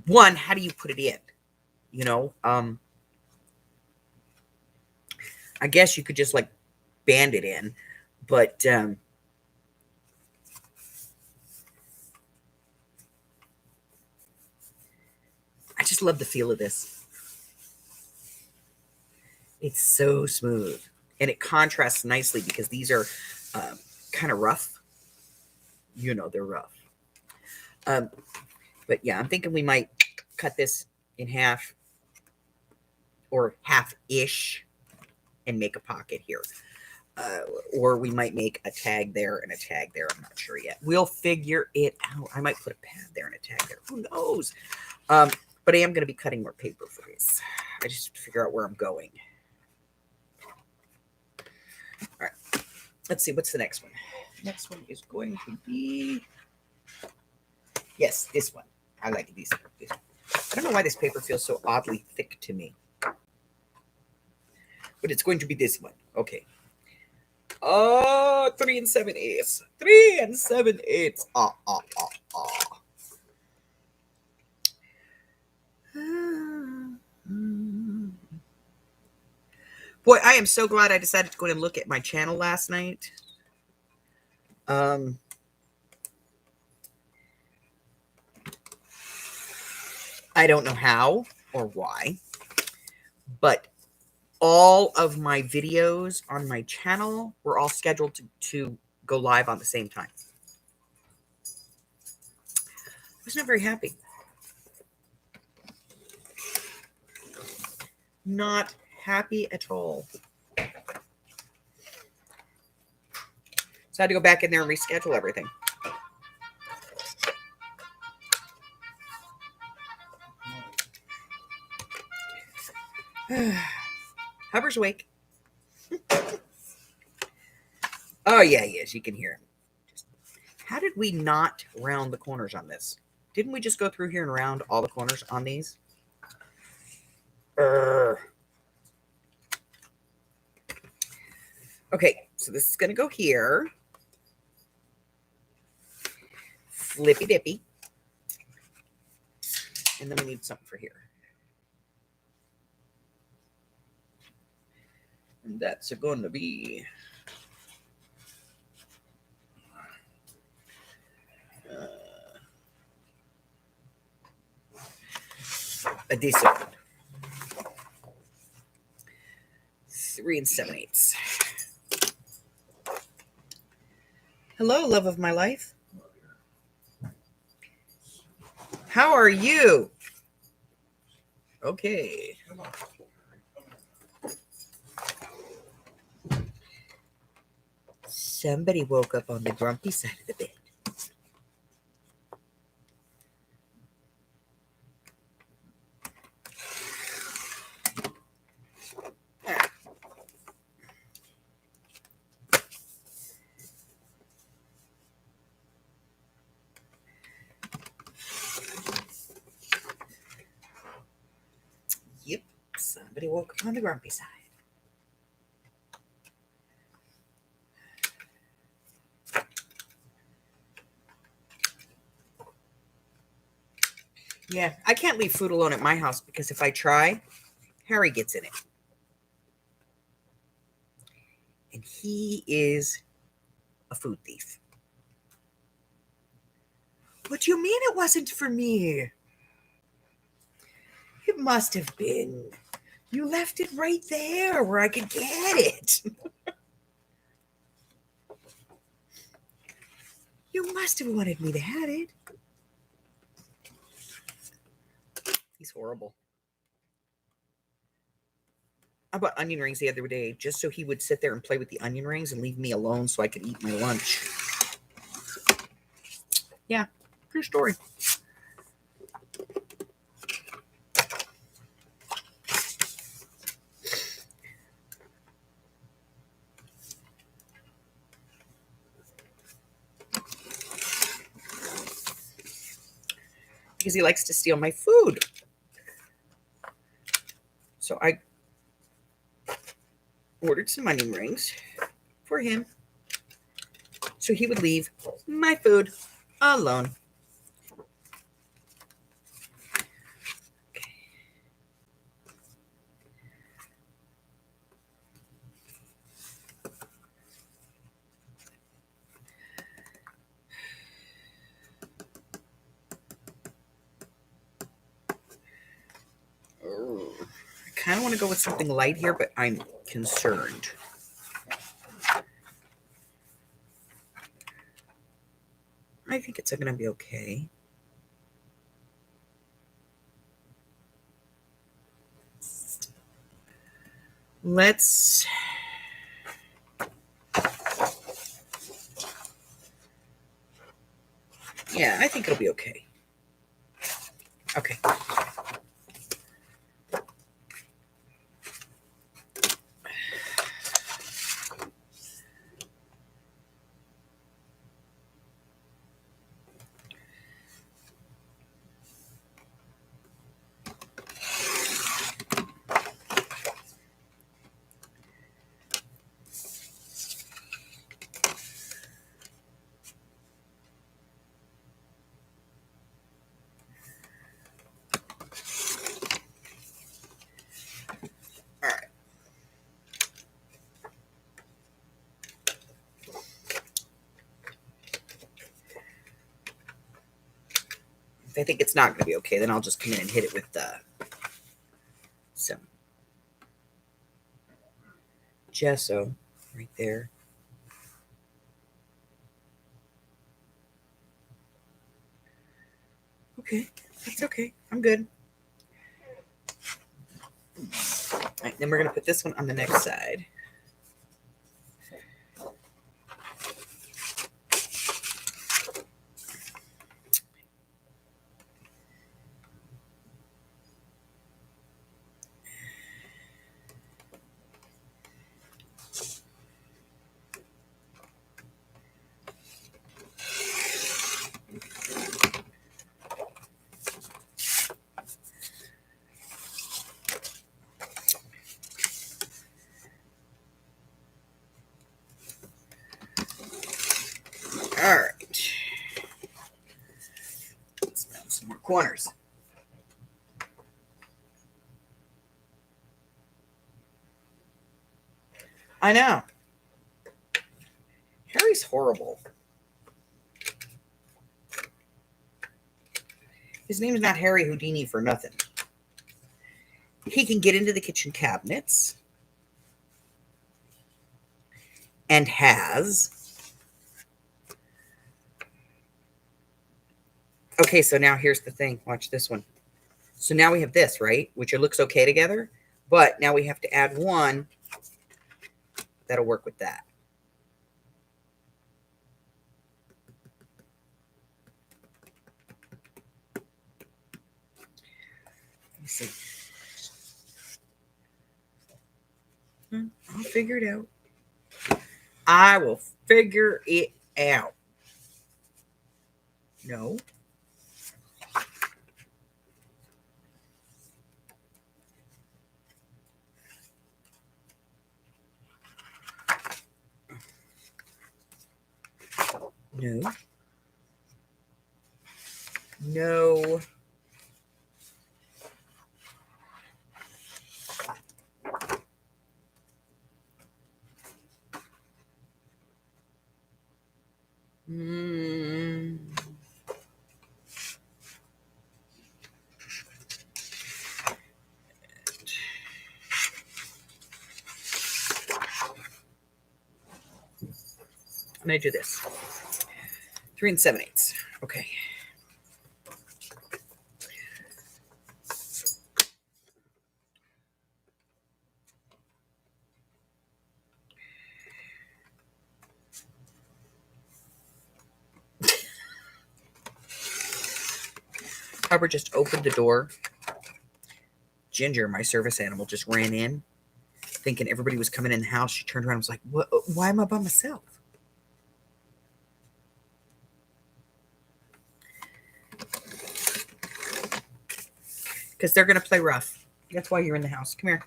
one, how do you put it in? You know, I guess you could just like band it in, but I just love the feel of this. It's so smooth, and it contrasts nicely because these are kind of rough. You know, they're rough. But yeah, I'm thinking we might cut this in half or half-ish and make a pocket here. Or we might make a tag there and a tag there. I'm not sure yet. We'll figure it out. I might put a pad there and a tag there. Who knows? But I am going to be cutting more paper for this. I just have to figure out where I'm going. All right. Let's see. What's the next one? Next one is going to be... Yes, this one. I like these. I don't know why this paper feels so oddly thick to me. But it's going to be this one. Okay. 3 7/8. 3 7/8. Boy, I am so glad I decided to go in and look at my channel last night. I don't know how or why, but all of my videos on my channel were all scheduled to go live on the same time. I was not very happy. Not happy at all. So I had to go back in there and reschedule everything. Hubbard's awake. Oh, yeah, he is. You can hear him. How did we not round the corners on this? Didn't we just go through here and round all the corners on these? Okay, so this is going to go here. Flippy dippy. And then we need something for here. And that's going to be a decent one. 3 7/8. Hello, love of my life. How are you? Okay. Somebody woke up on the grumpy side of the bed. Yep, somebody woke up on the grumpy side. Yeah, I can't leave food alone at my house because if I try, Harry gets in it. And he is a food thief. What do you mean it wasn't for me? It must have been. You left it right there where I could get it. You must have wanted me to have it. He's horrible. I bought onion rings the other day just so he would sit there and play with the onion rings and leave me alone so I could eat my lunch. Yeah, true story. Because he likes to steal my food. So I ordered some onion rings for him so he would leave my food alone. I kind of want to go with something light here, but I'm concerned. I think it's going to be okay. Let's... Yeah, I think it'll be okay. Okay. If I think it's not going to be okay, then I'll just come in and hit it with some gesso right there. Okay, that's okay. I'm good. All right, then we're going to put this one on the next side. All right. Let's round some more corners. I know. Harry's horrible. His name's not Harry Houdini for nothing. He can get into the kitchen cabinets and has. Okay, so now here's the thing. Watch this one. So now we have this, right? Which it looks okay together. But now we have to add one that'll work with that. Let me see. I'll figure it out. I will figure it out. No. No. No. I'm going to do this. 3 7/8. Okay. Harper just opened the door. Ginger, my service animal, just ran in, thinking everybody was coming in the house. She turned around and was like, "What? Why am I by myself?" Because they're going to play rough. That's why you're in the house. Come here.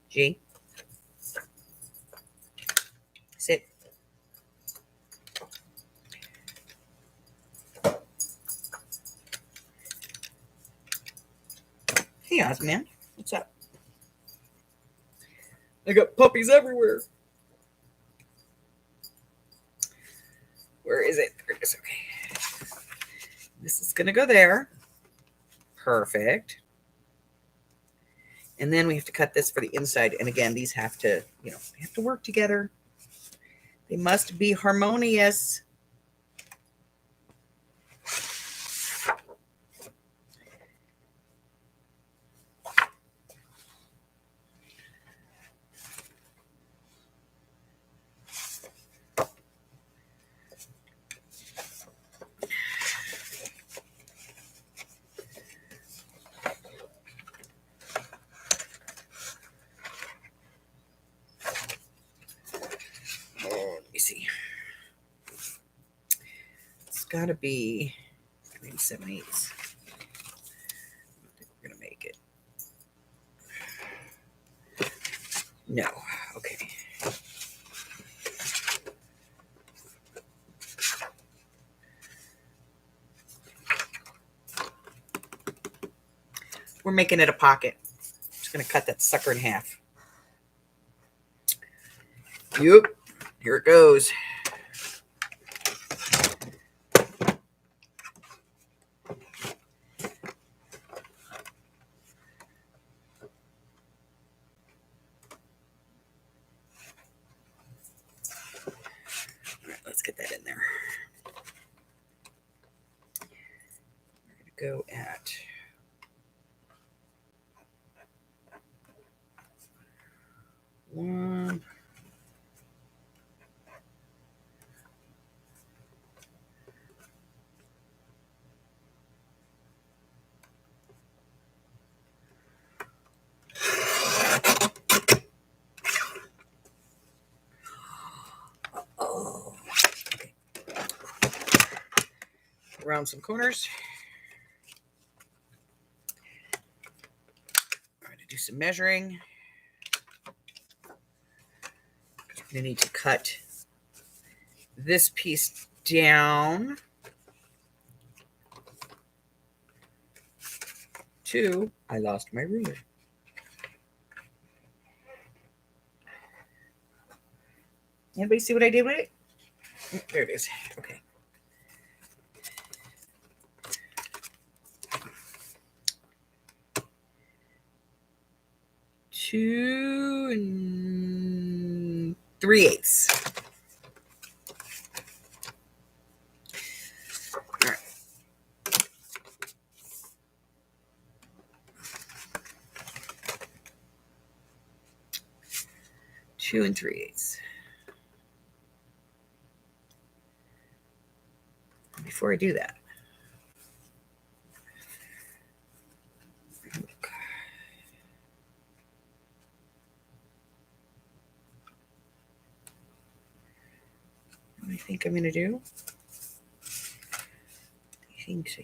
G. Sit. Hey, Ozman. What's up? I got puppies everywhere. Where is it? There it is. Okay. This is going to go there. Perfect. And then we have to cut this for the inside. And again, these have to, they have to work together. They must be harmonious. See, it's got to be maybe 7/8. I don't think we're gonna make it. No. Okay. We're making it a pocket. Just gonna cut that sucker in half. Yep. Here it goes. All right, let's get that in there. We're going to go at 1. Okay. Around some corners. I'm going to do some measuring. We're going to need to cut this piece down to, I lost my ruler. Anybody see what I did with it? There it is. Okay. Two and 3/8. All right. Two and 3/8. Before I do that, what I think I'm going to do. I think.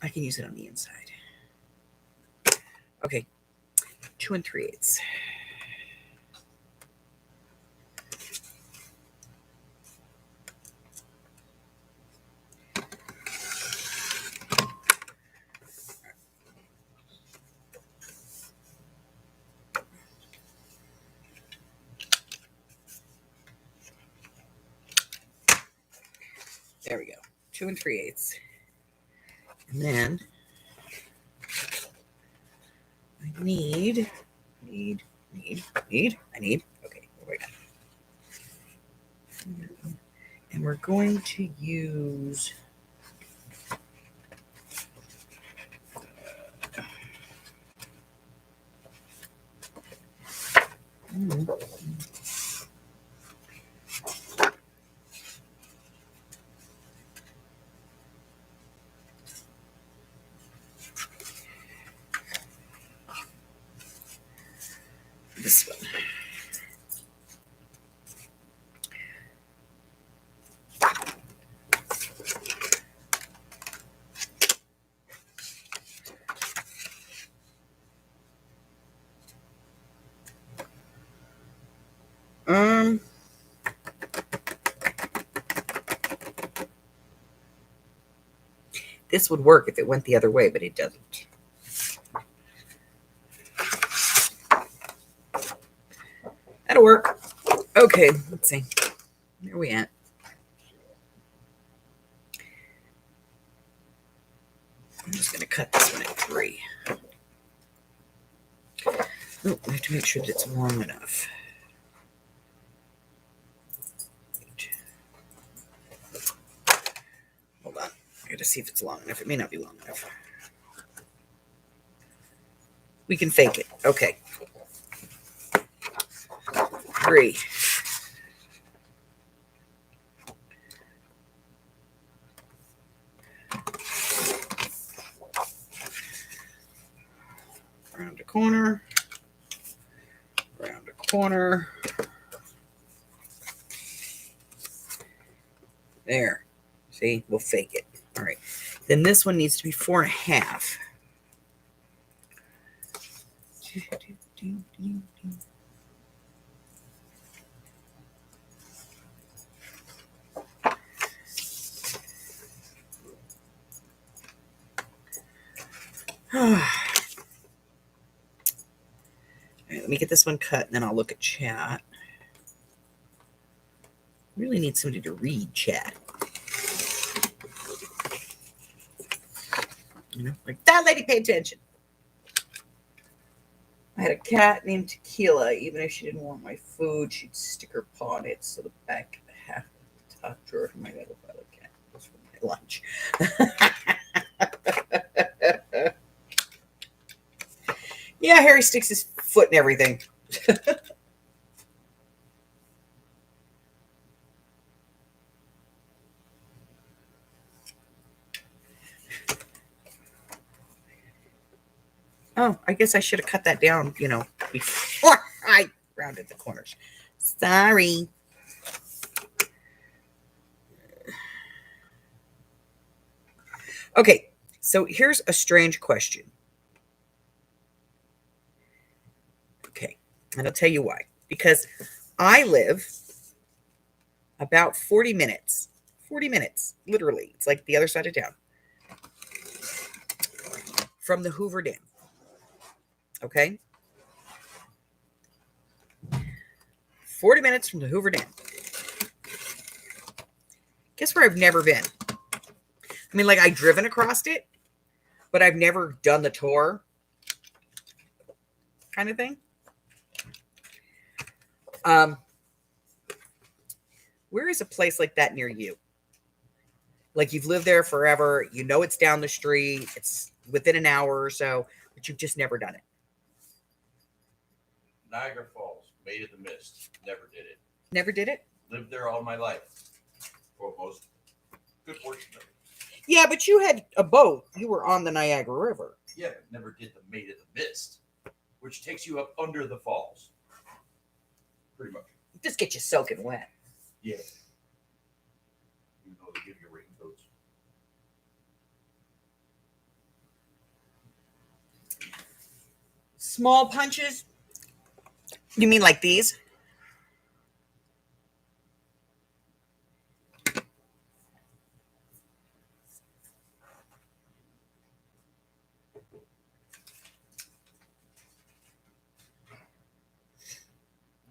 I can use it on the inside. Okay, 2 and 3/8. There we go. 2 and 3/8. And then I need. Okay, what do I got? And we're going to use this one. This would work if it went the other way, but it doesn't. That'll work. Okay, let's see. Where are we at? I'm just going to cut this one at 3. Oh, I have to make sure that it's long enough. Hold on. I got to see if it's long enough. It may not be long enough. We can fake it. Okay. 3. Round a corner. Round a corner. There. See, we'll fake it. All right. Then this one needs to be 4.5. All right, let me get this one cut, and then I'll look at chat. Really need somebody to read chat. You know, like, that lady, pay attention. I had a cat named Tequila. Even if she didn't want my food, she'd stick her paw on it. So the back half of the top drawer of my little fellow cat was for my lunch. Yeah, Harry sticks his foot in everything. Oh, I guess I should have cut that down, before I rounded the corners. Sorry. Okay, so here's a strange question. And I'll tell you why. Because I live about 40 minutes. 40 minutes, literally. It's like the other side of town from the Hoover Dam. Okay? 40 minutes from the Hoover Dam. Guess where I've never been? I mean, like, I've driven across it, but I've never done the tour kind of thing. Where is a place like that near you? Like, you've lived there forever. You know it's down the street. It's within an hour or so, but you've just never done it. Niagara Falls, Maid of the Mist. Never did it. Never did it? Lived there all my life. For most good portion of it. Yeah, but you had a boat. You were on the Niagara River. Yeah, but never did the Maid of the Mist, which takes you up under the falls. Pretty much. Just get you soaking wet. Yeah. You know they give you raincoats. Small punches? You mean like these?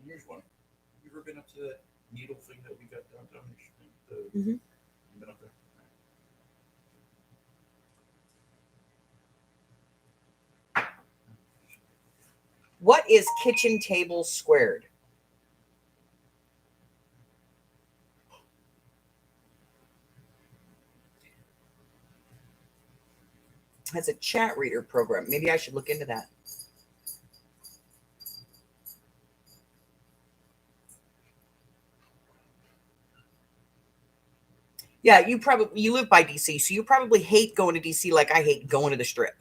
Here's one. Have you ever been up to that needle thing that we got downtown? Mm-hmm. You been up there? What is kitchen table squared? Has a chat reader program. Maybe I should look into that. Yeah, you live by DC, so you probably hate going to DC like I hate going to the Strip.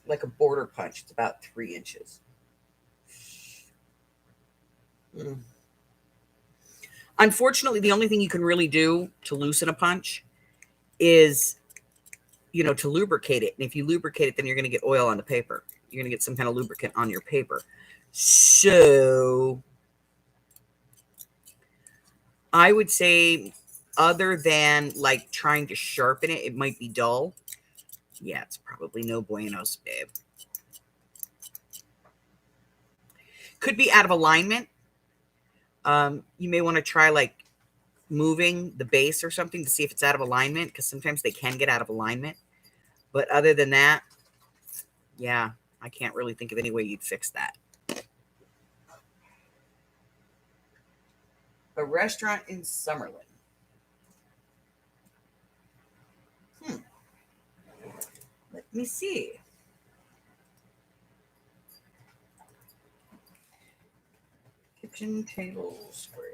Like a border punch. It's about 3 inches. Unfortunately, the only thing you can really do to loosen a punch is, to lubricate it. And if you lubricate it, then you're going to get oil on the paper. You're going to get some kind of lubricant on your paper. So I would say, other than like trying to sharpen it, it might be dull. Yeah, it's probably no buenos, babe. Could be out of alignment. You may want to try like moving the base or something to see if it's out of alignment, because sometimes they can get out of alignment. But other than that, yeah, I can't really think of any way you'd fix that. A restaurant in Summerlin. Let me see. Kitchen table squared.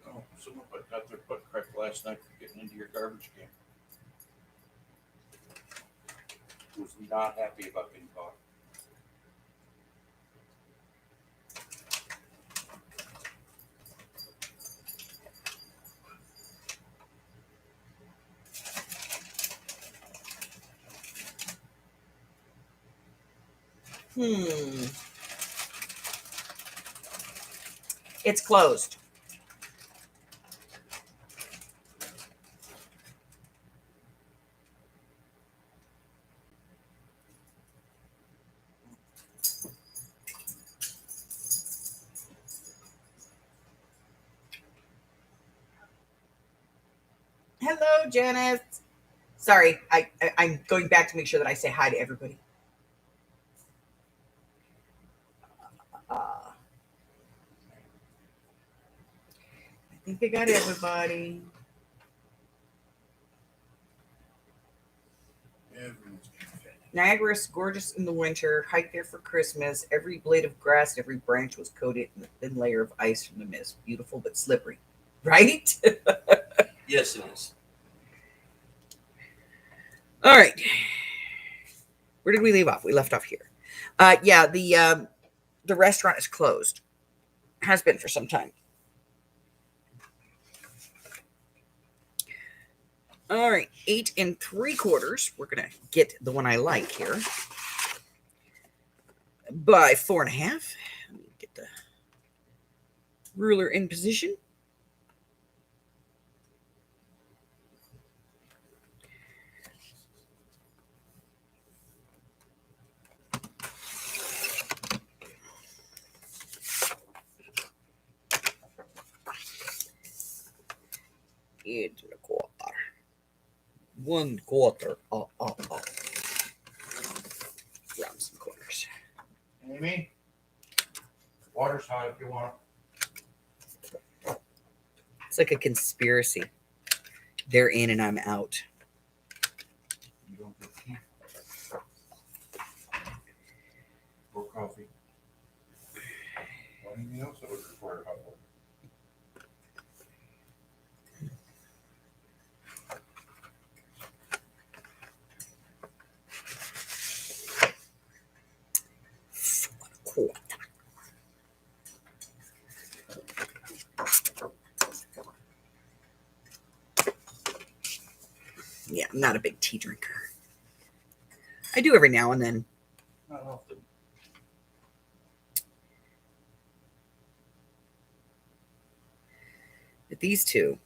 Oh, someone got their butt cracked last night for getting into your garbage can. Was not happy about getting caught. It's closed. Hello, Janice. Sorry, I'm going back to make sure that I say hi to everybody. I think I got everybody. Niagara is gorgeous in the winter. Hike there for Christmas. Every blade of grass, every branch was coated in a thin layer of ice from the mist. Beautiful but slippery, right? Yes, it is. All right. Where did we leave off? We left off here. Yeah, the restaurant is closed. Has been for some time. All right, 8 3/4. We're gonna get the one I like here by 4.5. Let me get the ruler in position. Into the quarter. 1/4. Oh. Round some corners. Amy, water's hot if you want. It's like a conspiracy. They're in and I'm out. You don't get tea or coffee. Or anything else that would require hot water. Cool. Yeah, I'm not a big tea drinker. I do every now and then. Not often. But these two,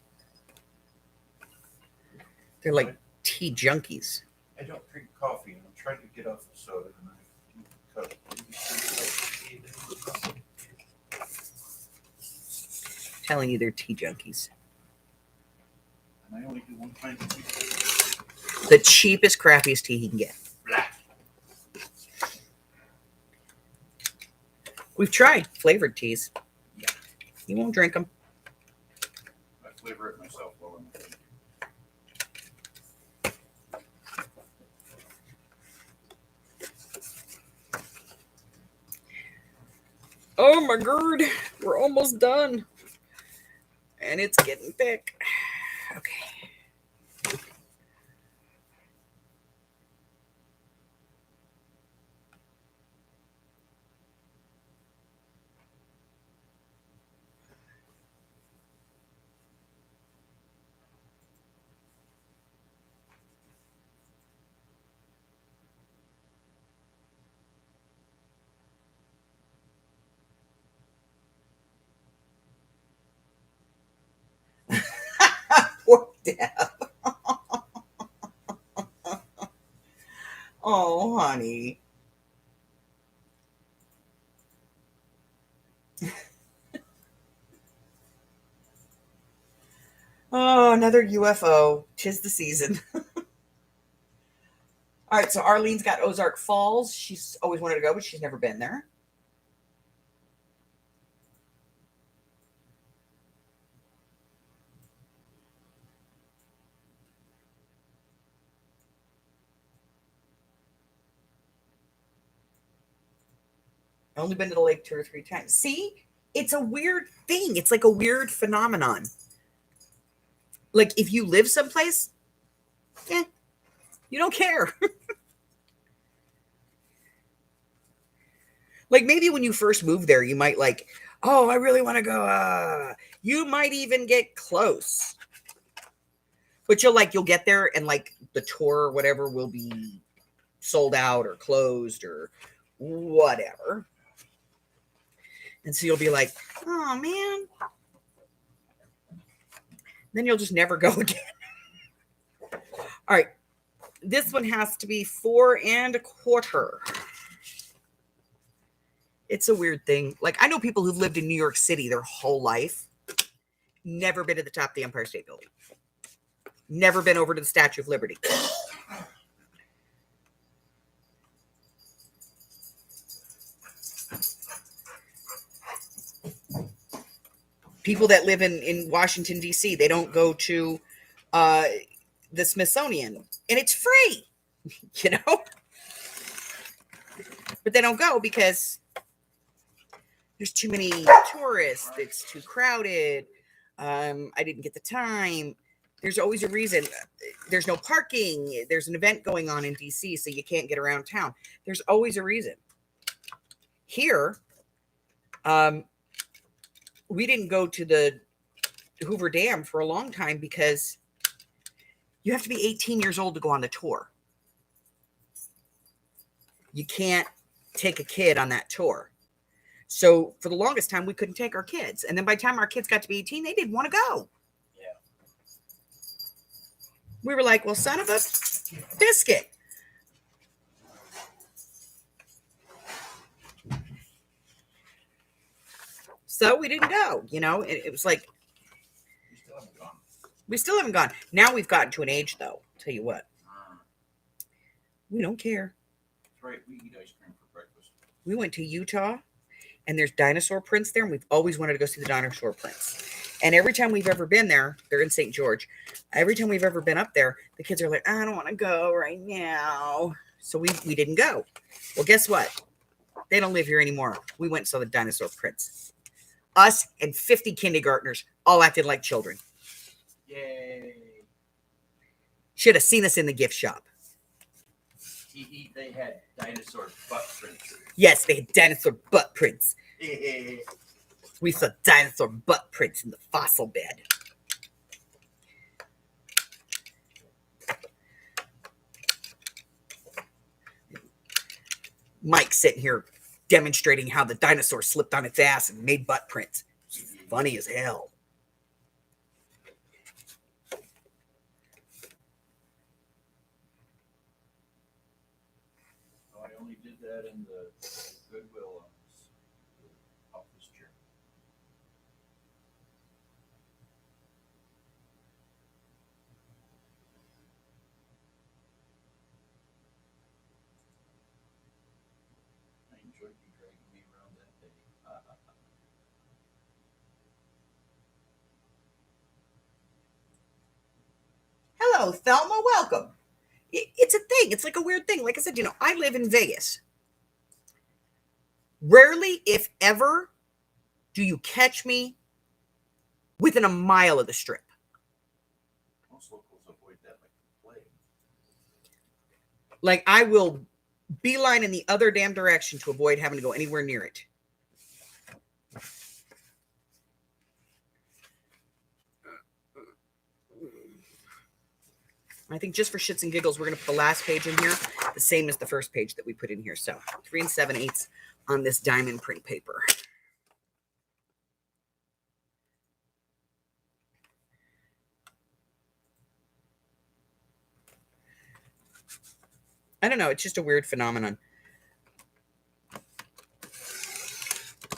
they're like tea junkies. I don't drink coffee, and I'm trying to get off the soda, and I cut. Telling you they're tea junkies. And I only do one kind of tea. The cheapest, crappiest tea he can get. Black. We've tried flavored teas. Yeah. You won't drink them. I flavor it myself while I'm making it. Oh my god, we're almost done. And it's getting thick. Okay. Poor Deb. Oh, honey. Oh, another UFO. 'Tis the season. All right, so Arlene's got Ozark Falls. She's always wanted to go, but she's never been there. Only been to the lake 2 or 3 times. See, it's a weird thing. It's like a weird phenomenon. Like if you live someplace, you don't care. Like maybe when you first move there, you might like, oh, I really want to go. You might even get close. But you'll get there and like the tour or whatever will be sold out or closed or whatever. And so you'll be like, oh man. Then you'll just never go again. All right. This one has to be 4 1/4. It's a weird thing. Like I know people who've lived in New York City their whole life, never been to the top of the Empire State Building, never been over to the Statue of Liberty. People that live in Washington, D.C., they don't go to the Smithsonian, and it's free, you know? But they don't go because there's too many tourists. It's too crowded. I didn't get the time. There's always a reason. There's no parking. There's an event going on in DC, so you can't get around town. There's always a reason. Here, we didn't go to the Hoover Dam for a long time because you have to be 18 years old to go on the tour. You can't take a kid on that tour. So for the longest time, we couldn't take our kids. And then by the time our kids got to be 18, they didn't want to go. Yeah. We were like, well, son of a biscuit. So we didn't go, you know, it was like, We still haven't gone. we still haven't gone. Now we've gotten to an age, though. I'll tell you what, we don't care. That's right. We eat ice cream for breakfast. We went to Utah, and there's dinosaur prints there, and we've always wanted to go see the dinosaur prints. And every time we've ever been there, they're in St. George. Every time we've ever been up there, the kids are like, I don't want to go right now. So we didn't go. Well, guess what? They don't live here anymore. We went and saw the dinosaur prints. Us and 50 kindergartners all acted like children. Yay. Should have seen us in the gift shop. They had dinosaur butt prints. Yes, they had dinosaur butt prints. Yeah. We saw dinosaur butt prints in the fossil bed. Mike's sitting here demonstrating how the dinosaur slipped on its ass and made butt prints. It's funny as hell. Oh, I only did that in the Goodwill on this office chair. I enjoyed you dragging me around that day. Hello, Thelma. Welcome. It's a thing. It's like a weird thing. Like I said, you know, I live in Vegas. Rarely, if ever, do you catch me within a mile of the strip. Most locals avoid that like the plague. Like I will beeline in the other damn direction to avoid having to go anywhere near it. I think just for shits and giggles, we're going to put the last page in here, the same as the first page that we put in here. So 3 7/8 on this diamond print paper. I don't know. It's just a weird phenomenon.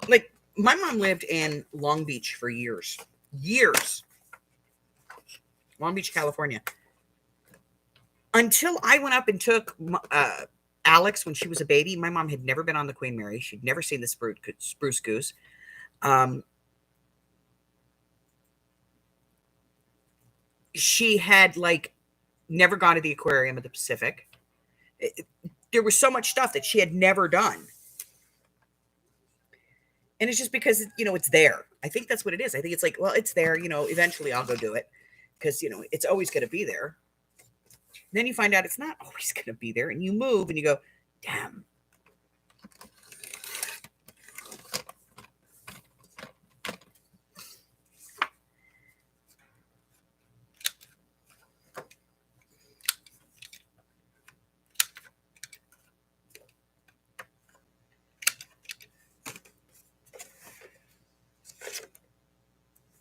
Like my mom lived in Long Beach for years. Long Beach, California. Until I went up and took Alex when she was a baby. My mom had never been on the Queen Mary. She'd never seen the Spruce Goose. She had like never gone to the aquarium at the Pacific. There was so much stuff that she had never done. And it's just because, you know, it's there. I think that's what it is. I think it's like, well, it's there, you know, eventually I'll go do it because, you know, it's always going to be there. And then you find out it's not always going to be there and you move and you go, damn.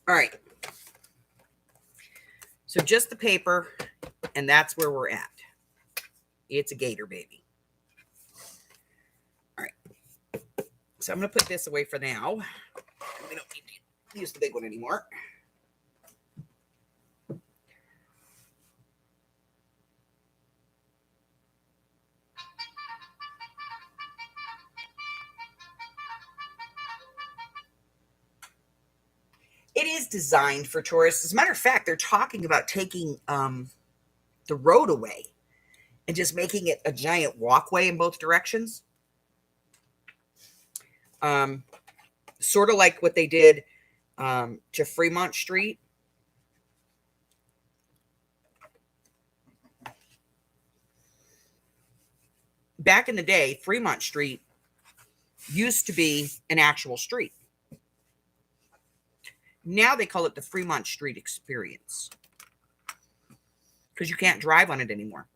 All right. So just the paper, and that's where we're at. It's a gator baby. All right. So I'm going to put this away for now. We don't need to use the big one anymore. It is designed for tourists. As a matter of fact, they're talking about taking the road away and just making it a giant walkway in both directions. Sort of like what they did to Fremont Street. Back in the day, Fremont Street used to be an actual street. Now they call it the Fremont Street Experience because you can't drive on it anymore.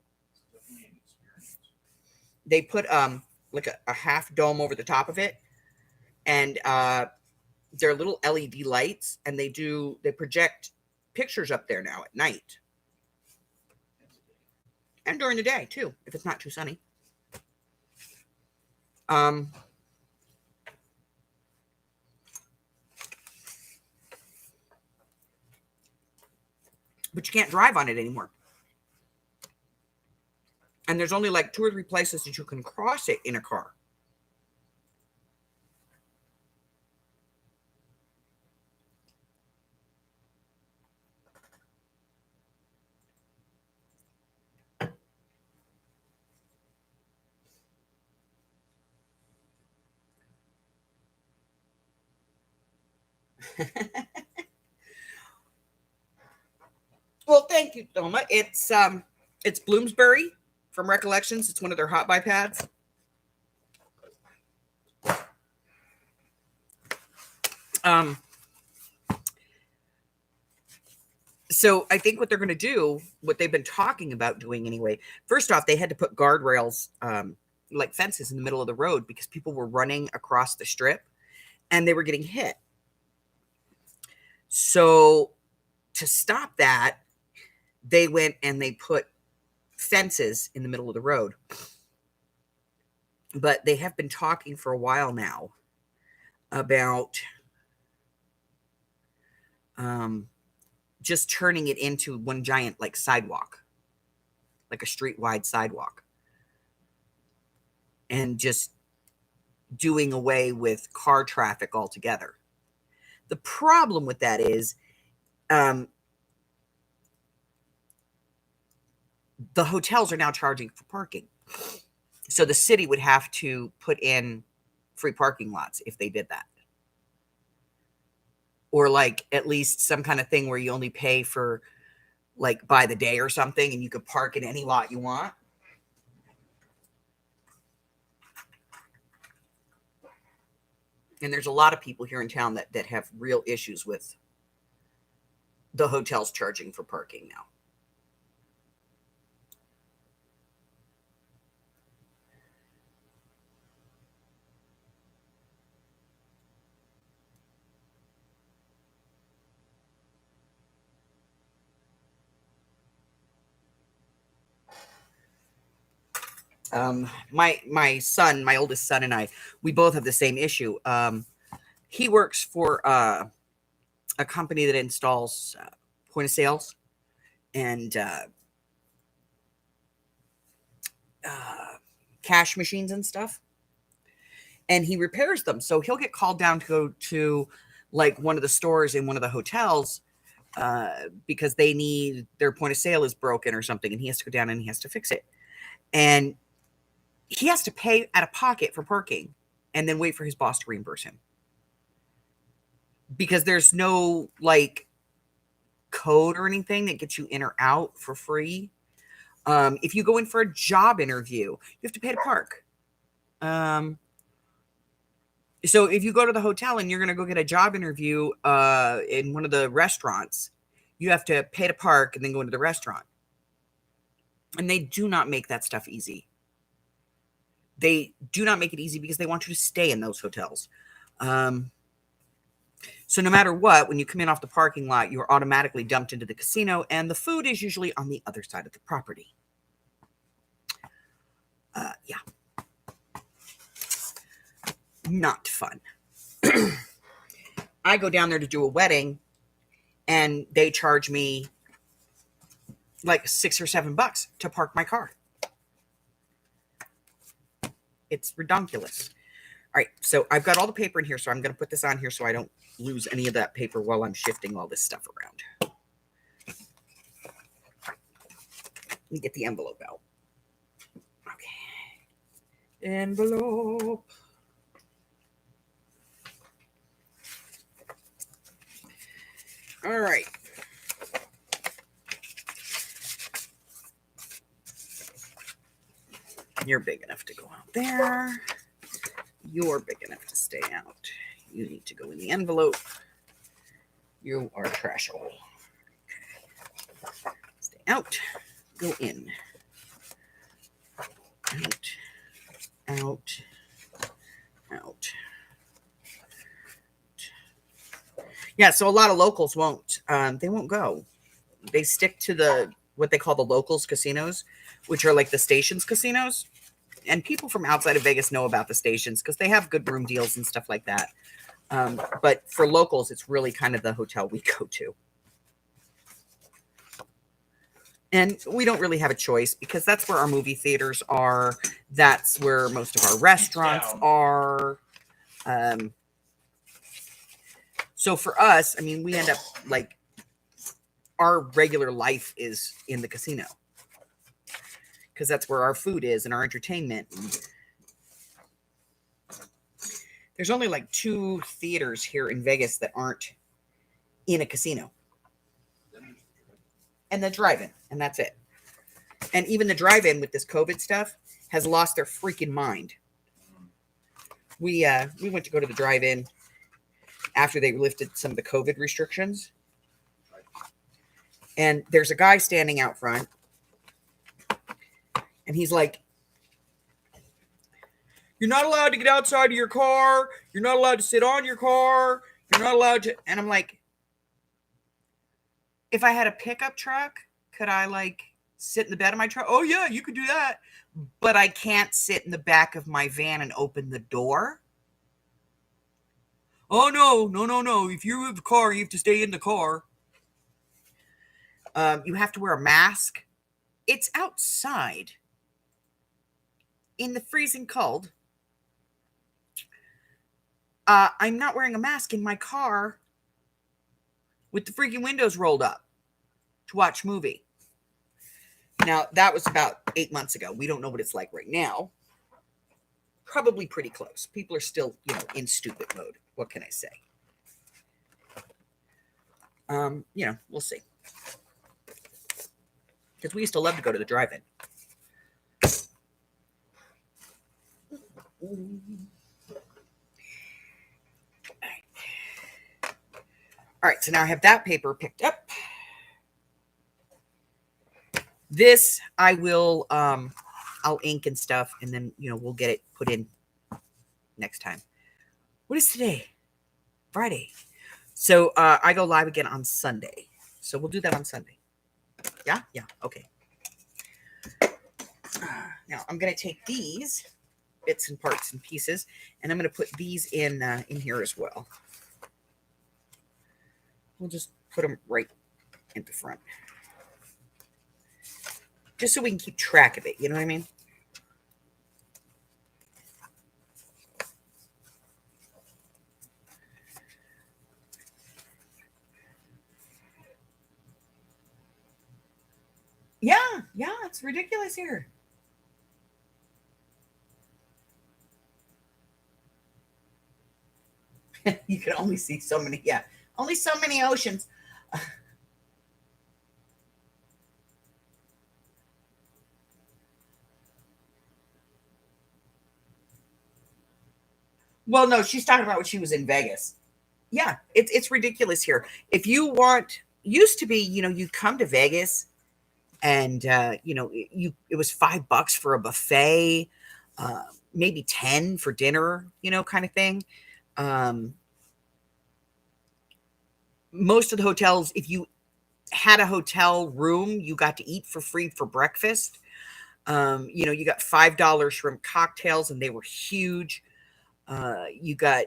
They put like a half dome over the top of it, and they're little LED lights, and they project pictures up there now at night and during the day too, if it's not too sunny. But you can't drive on it anymore. And there's only like 2 or 3 places that you can cross it in a car. Well, thank you, Thelma. It's Bloomsbury from Recollections. It's one of their hot buy pads. So I think what they're going to do, what they've been talking about doing anyway, first off, they had to put guardrails, like fences in the middle of the road because people were running across the strip and they were getting hit. So to stop that, they went and they put fences in the middle of the road. But they have been talking for a while now about just turning it into one giant like sidewalk, like a street-wide sidewalk, and just doing away with car traffic altogether. The problem with that is the hotels are now charging for parking. So the city would have to put in free parking lots if they did that. Or like at least some kind of thing where you only pay for like by the day or something and you could park in any lot you want. And there's a lot of people here in town that have real issues with the hotels charging for parking now. My son, my oldest son, and I, we both have the same issue. He works for a company that installs point of sales and cash machines and stuff, and he repairs them. So he'll get called down to go to like one of the stores in one of the hotels because they need their point of sale is broken or something, and he has to go down and he has to fix it. And he has to pay out of pocket for parking and then wait for his boss to reimburse him. Because there's no like code or anything that gets you in or out for free. If you go in for a job interview, you have to pay to park. So if you go to the hotel and you're going to go get a job interview in one of the restaurants, you have to pay to park and then go into the restaurant. And they do not make that stuff easy. They do not make it easy because they want you to stay in those hotels. So no matter what, when you come in off the parking lot, you're automatically dumped into the casino, and the food is usually on the other side of the property. Yeah. Not fun. I go down there to do a wedding, and they charge me like $6 or $7 to park my car. It's ridiculous. All right, so I've got all the paper in here, so I'm going to put this on here so I don't lose any of that paper while I'm shifting all this stuff around. Let me get the envelope out. Okay. Envelope. All right. You're big enough to go out there. You're big enough to stay out. You need to go in the envelope. You are trashable. Stay out. Go in. Out. Out. Out. Yeah, so a lot of locals won't. They won't go. They stick to what they call the locals casinos, which are like the stations casinos. And people from outside of Vegas know about the stations because they have good room deals and stuff like that. But for locals, it's really kind of the hotel we go to. And we don't really have a choice because that's where our movie theaters are. That's where most of our restaurants are. So for us, I mean, we end up like our regular life is in the casino because that's where our food is and our entertainment. There's only like 2 theaters here in Vegas that aren't in a casino. And the drive-in, and that's it. And even the drive-in with this COVID stuff has lost their freaking mind. We went to go to the drive-in after they lifted some of the COVID restrictions. And there's a guy standing out front. And he's like, "You're not allowed to get outside of your car. You're not allowed to sit on your car. You're not allowed to..." And I'm like, if I had a pickup truck, could I like sit in the bed of my truck? Oh yeah, you could do that. But I can't sit in the back of my van and open the door. Oh no. If you have a car, you have to stay in the car. You have to wear a mask. It's outside in the freezing cold. I'm not wearing a mask in my car with the freaking windows rolled up to watch movie. Now, that was about 8 months ago. We don't know what it's like right now. Probably pretty close. People are still, in stupid mode. What can I say? We'll see. Because we used to love to go to the drive-in. All right, so now I have that paper picked up. This I will, I'll ink and stuff, and then, we'll get it put in next time. What is today? Friday. So I go live again on Sunday. So we'll do that on Sunday. Yeah? Yeah, okay. Now I'm going to take these bits and parts and pieces, and I'm going to put these in here as well. We'll just put them right in the front. Just so we can keep track of it, you know what I mean? Yeah, it's ridiculous here. You can only see so many, only so many oceans. Well, no, she's talking about when she was in Vegas. Yeah, it's ridiculous here. If you want, used to be, you'd come to Vegas and, it was $5 for a buffet, maybe 10 for dinner, kind of thing. Most of the hotels, if you had a hotel room, you got to eat for free for breakfast. You got $5 shrimp cocktails, and they were huge. You got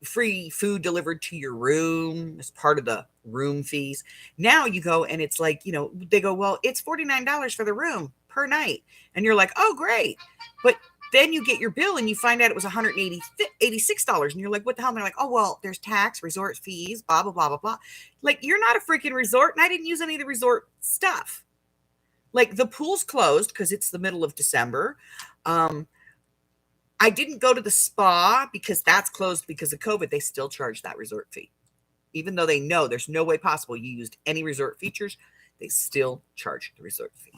free food delivered to your room as part of the room fees. Now you go and it's like, they go, well, it's $49 for the room per night. And you're like, oh, great. But then you get your bill and you find out it was $186. And you're like, what the hell? And they're like, oh, well, there's tax, resort fees, blah, blah, blah, blah, blah. Like, you're not a freaking resort. And I didn't use any of the resort stuff. Like, the pool's closed because it's the middle of December. I didn't go to the spa because that's closed because of COVID. They still charge that resort fee. Even though they know there's no way possible you used any resort features, they still charge the resort fee.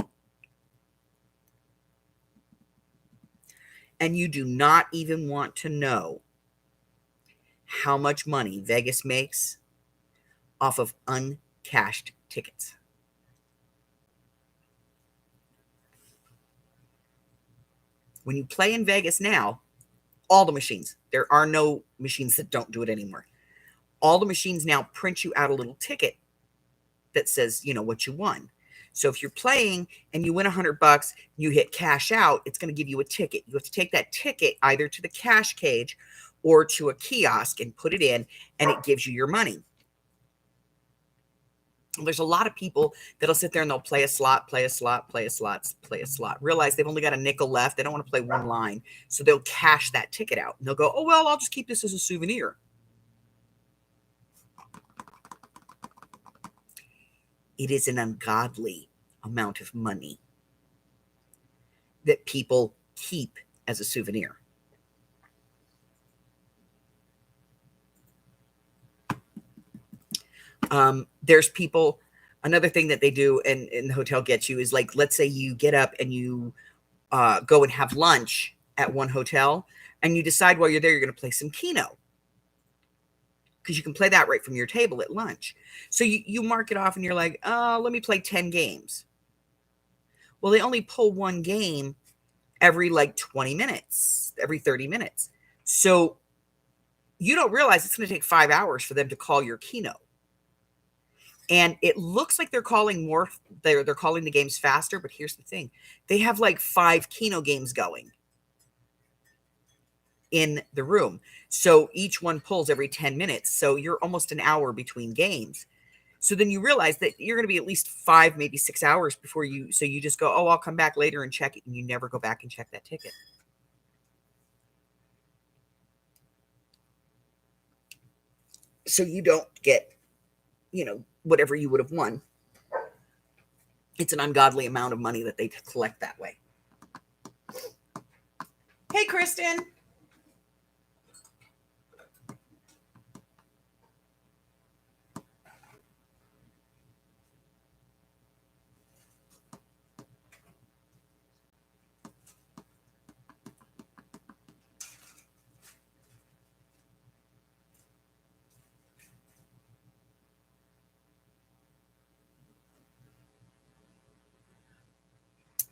And you do not even want to know how much money Vegas makes off of uncashed tickets. When you play in Vegas now, all the machines, there are no machines that don't do it anymore. All the machines now print you out a little ticket that says, what you won. So if you're playing and you win $100, you hit cash out, it's going to give you a ticket. You have to take that ticket either to the cash cage or to a kiosk and put it in, and it gives you your money. There's a lot of people that'll sit there and they'll play a slot, realize they've only got a nickel left. They don't want to play one line. So they'll cash that ticket out. And they'll go, oh, well, I'll just keep this as a souvenir. It is an ungodly amount of money that people keep as a souvenir. There's people, another thing that they do and the hotel gets you is like, let's say you get up and you go and have lunch at one hotel and you decide while you're there, you're going to play some Keno. Because you can play that right from your table at lunch. So you mark it off and you're like, oh, let me play 10 games. Well, they only pull one game every 20 minutes, every 30 minutes. So you don't realize it's going to take 5 hours for them to call your Keno. And it looks like they're calling more, they're calling the games faster, but here's the thing. They have 5 Keno games going in the room. So each one pulls every 10 minutes. So you're almost an hour between games. So then you realize that you're going to be at least 5, maybe 6 hours before so you just go, oh, I'll come back later and check it. And you never go back and check that ticket. So you don't get, whatever you would have won. It's an ungodly amount of money that they collect that way. Hey, Kristen.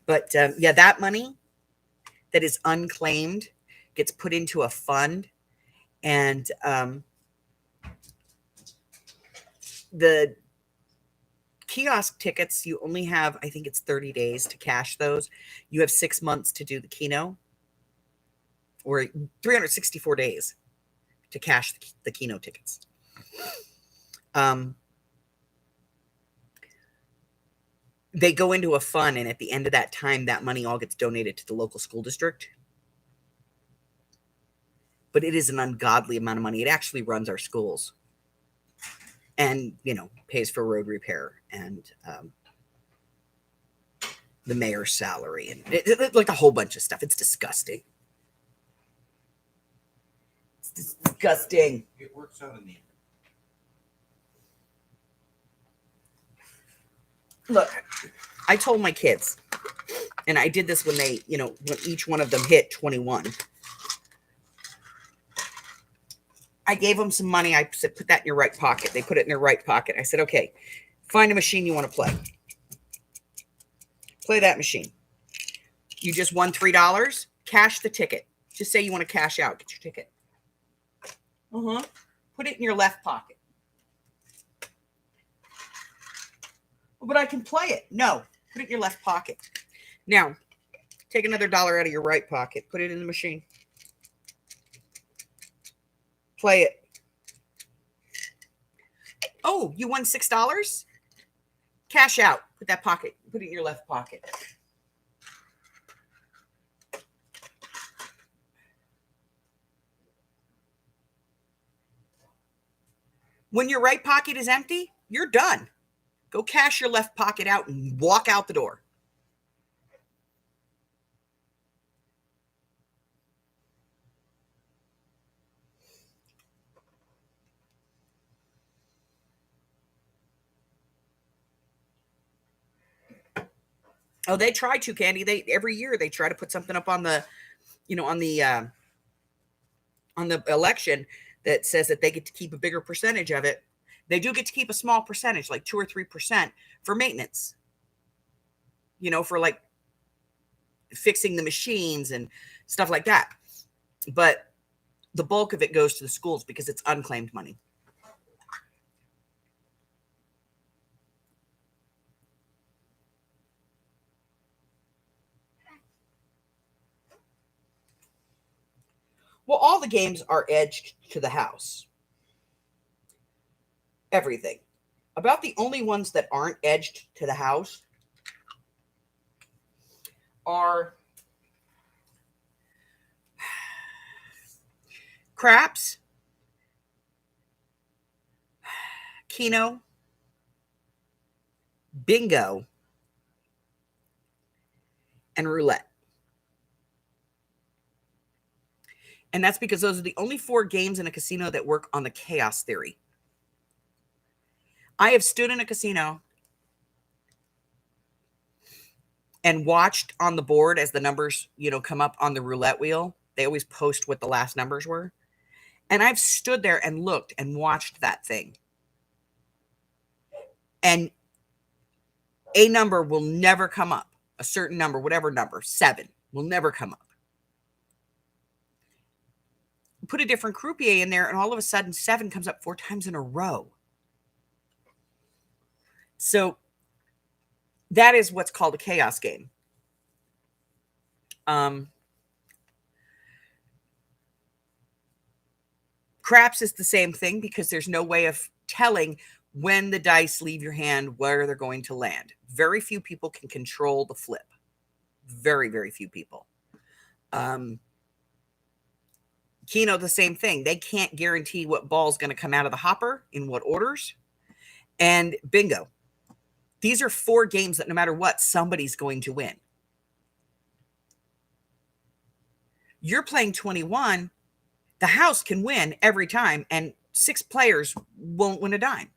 But that money that is unclaimed gets put into a fund, and the kiosk tickets, you only have, I think it's 30 days to cash those. You have 6 months to do the Keno, or 364 days to cash the Keno tickets. They go into a fund, and at the end of that time, that money all gets donated to the local school district. But it is an ungodly amount of money. It actually runs our schools and, pays for road repair and the mayor's salary and like a whole bunch of stuff. It's disgusting. It's disgusting. It works out in the end. Look, I told my kids, and I did this when they, when each one of them hit 21. I gave them some money. I said, put that in your right pocket. They put it in their right pocket. I said, okay, find a machine you want to play. Play that machine. You just won $3. Cash the ticket. Just say you want to cash out. Get your ticket. Put it in your left pocket. But I can play it. No, put it in your left pocket. Now, take another $1 out of your right pocket. Put it in the machine. Play it. Oh, you won $6? Cash out. Put it in your left pocket. When your right pocket is empty, you're done. Go cash your left pocket out and walk out the door. Oh, they try to, Candy. Every year they try to put something up on the, on the election that says that they get to keep a bigger percentage of it. They do get to keep a small percentage, like 2 or 3% for maintenance, for like fixing the machines and stuff like that. But the bulk of it goes to the schools because it's unclaimed money. Well, all the games are edged to the house. Everything. About the only ones that aren't edged to the house are craps, Keno, bingo, and roulette. And that's because those are the only 4 games in a casino that work on the chaos theory. I have stood in a casino and watched on the board as the numbers, come up on the roulette wheel. They always post what the last numbers were. And I've stood there and looked and watched that thing. And a number will never come up. A certain number, whatever number, 7, will never come up. Put a different croupier in there, and all of a sudden 7 comes up 4 times in a row. So that is what's called a chaos game. Craps is the same thing because there's no way of telling when the dice leave your hand where they're going to land. Very few people can control the flip. Very, very few people. Keno, the same thing. They can't guarantee what ball's going to come out of the hopper in what orders. And bingo. These are 4 games that no matter what, somebody's going to win. You're playing 21. The house can win every time, and 6 players won't win a dime.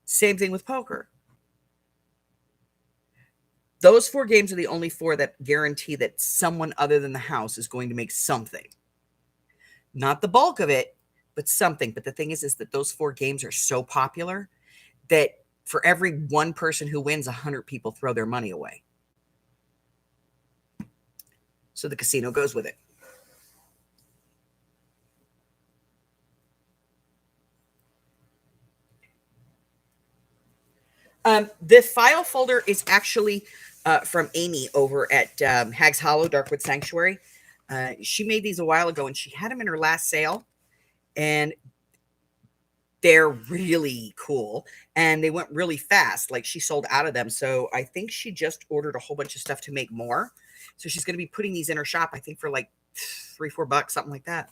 Same thing with poker. Those 4 games are the only 4 that guarantee that someone other than the house is going to make something. Not the bulk of it, but something. But the thing is that those 4 games are so popular that for every one person who wins, 100 people throw their money away. So the casino goes with it. The file folder is actually from Amy over at Hag's Hollow, Darkwood Sanctuary. She made these a while ago, and she had them in her last sale. And they're really cool. And they went really fast. Like, she sold out of them. So I think she just ordered a whole bunch of stuff to make more. So she's going to be putting these in her shop, I think, for like $3-4, something like that.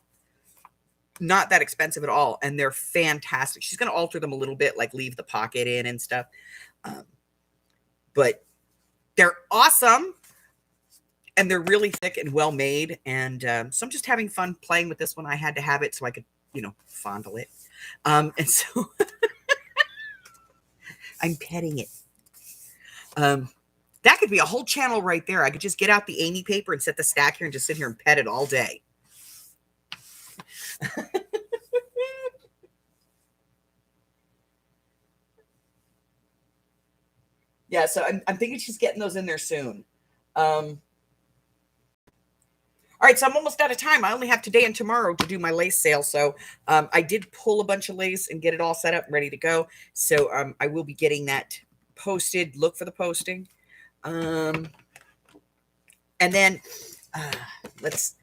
Not that expensive at all. And they're fantastic. She's going to alter them a little bit, like leave the pocket in and stuff. But they're awesome. And they're really thick and well made. And so I'm just having fun playing with this one. I had to have it so I could, fondle it. And so I'm petting it. That could be a whole channel right there. I could just get out the Amy paper and set the stack here and just sit here and pet it all day. Yeah, so I'm thinking she's getting those in there soon. All right, so I'm almost out of time. I only have today and tomorrow to do my lace sale. So I did pull a bunch of lace and get it all set up and ready to go. So I will be getting that posted. Look for the posting. And then let's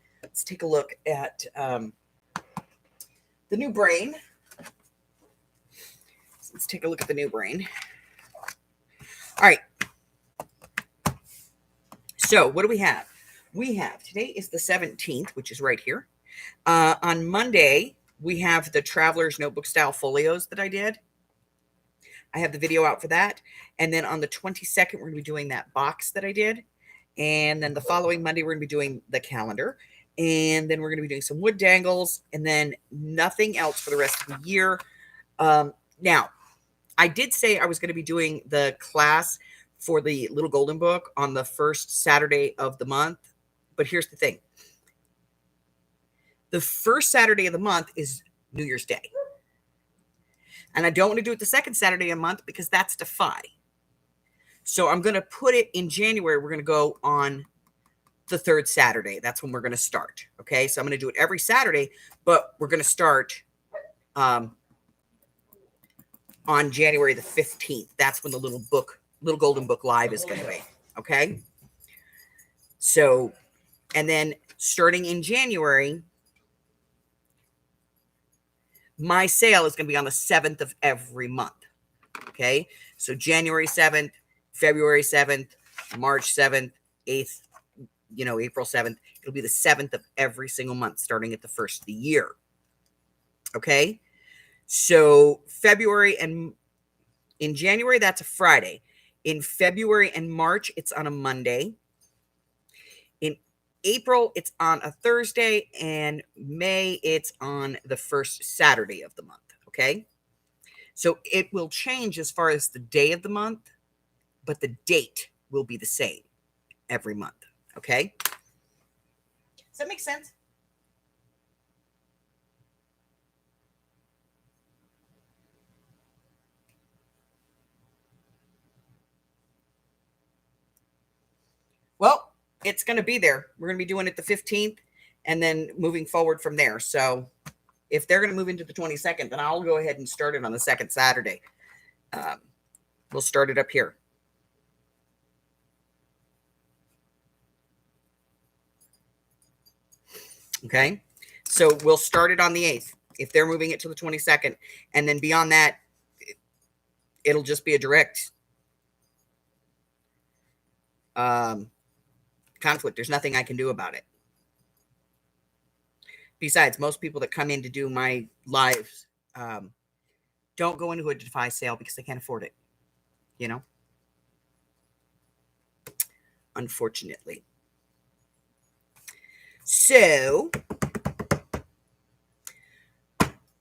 take a look at the new brain. Let's take a look at the new brain. All right. So what do we have? We have, today is the 17th, which is right here. On Monday, we have the Traveler's Notebook style folios that I did. I have the video out for that. And then on the 22nd, we're going to be doing that box that I did. And then the following Monday, we're going to be doing the calendar. And then we're going to be doing some wood dangles. And then nothing else for the rest of the year. Now, I did say I was going to be doing the class for the Little Golden Book on the first Saturday of the month. But here's the thing. The first Saturday of the month is New Year's Day. And I don't want to do it the second Saturday of the month because that's Defy. So I'm going to put it in January. We're going to go on the third Saturday. That's when we're going to start. Okay. So I'm going to do it every Saturday, but we're going to start on January the 15th. That's when the Little Golden Book Live is going to be. Okay. So, and then starting in January, my sale is going to be on the 7th of every month. Okay. So January 7th, February 7th, March 7th, 8th, April 7th. It'll be the 7th of every single month, starting at the first of the year. Okay. So February and in January, that's a Friday. In February and March, it's on a Monday. In April, it's on a Thursday, and May, it's on the first Saturday of the month. Okay. So it will change as far as the day of the month, but the date will be the same every month. Okay. Does that make sense? Well, it's going to be there. We're going to be doing it the 15th and then moving forward from there. So if they're going to move into the 22nd, then I'll go ahead and start it on the second Saturday. We'll start it up here. Okay. So we'll start it on the 8th if they're moving it to the 22nd. And then beyond that, it'll just be a direct conflict. There's nothing I can do about it. Besides, most people that come in to do my lives don't go into a Defy sale because they can't afford it, unfortunately. So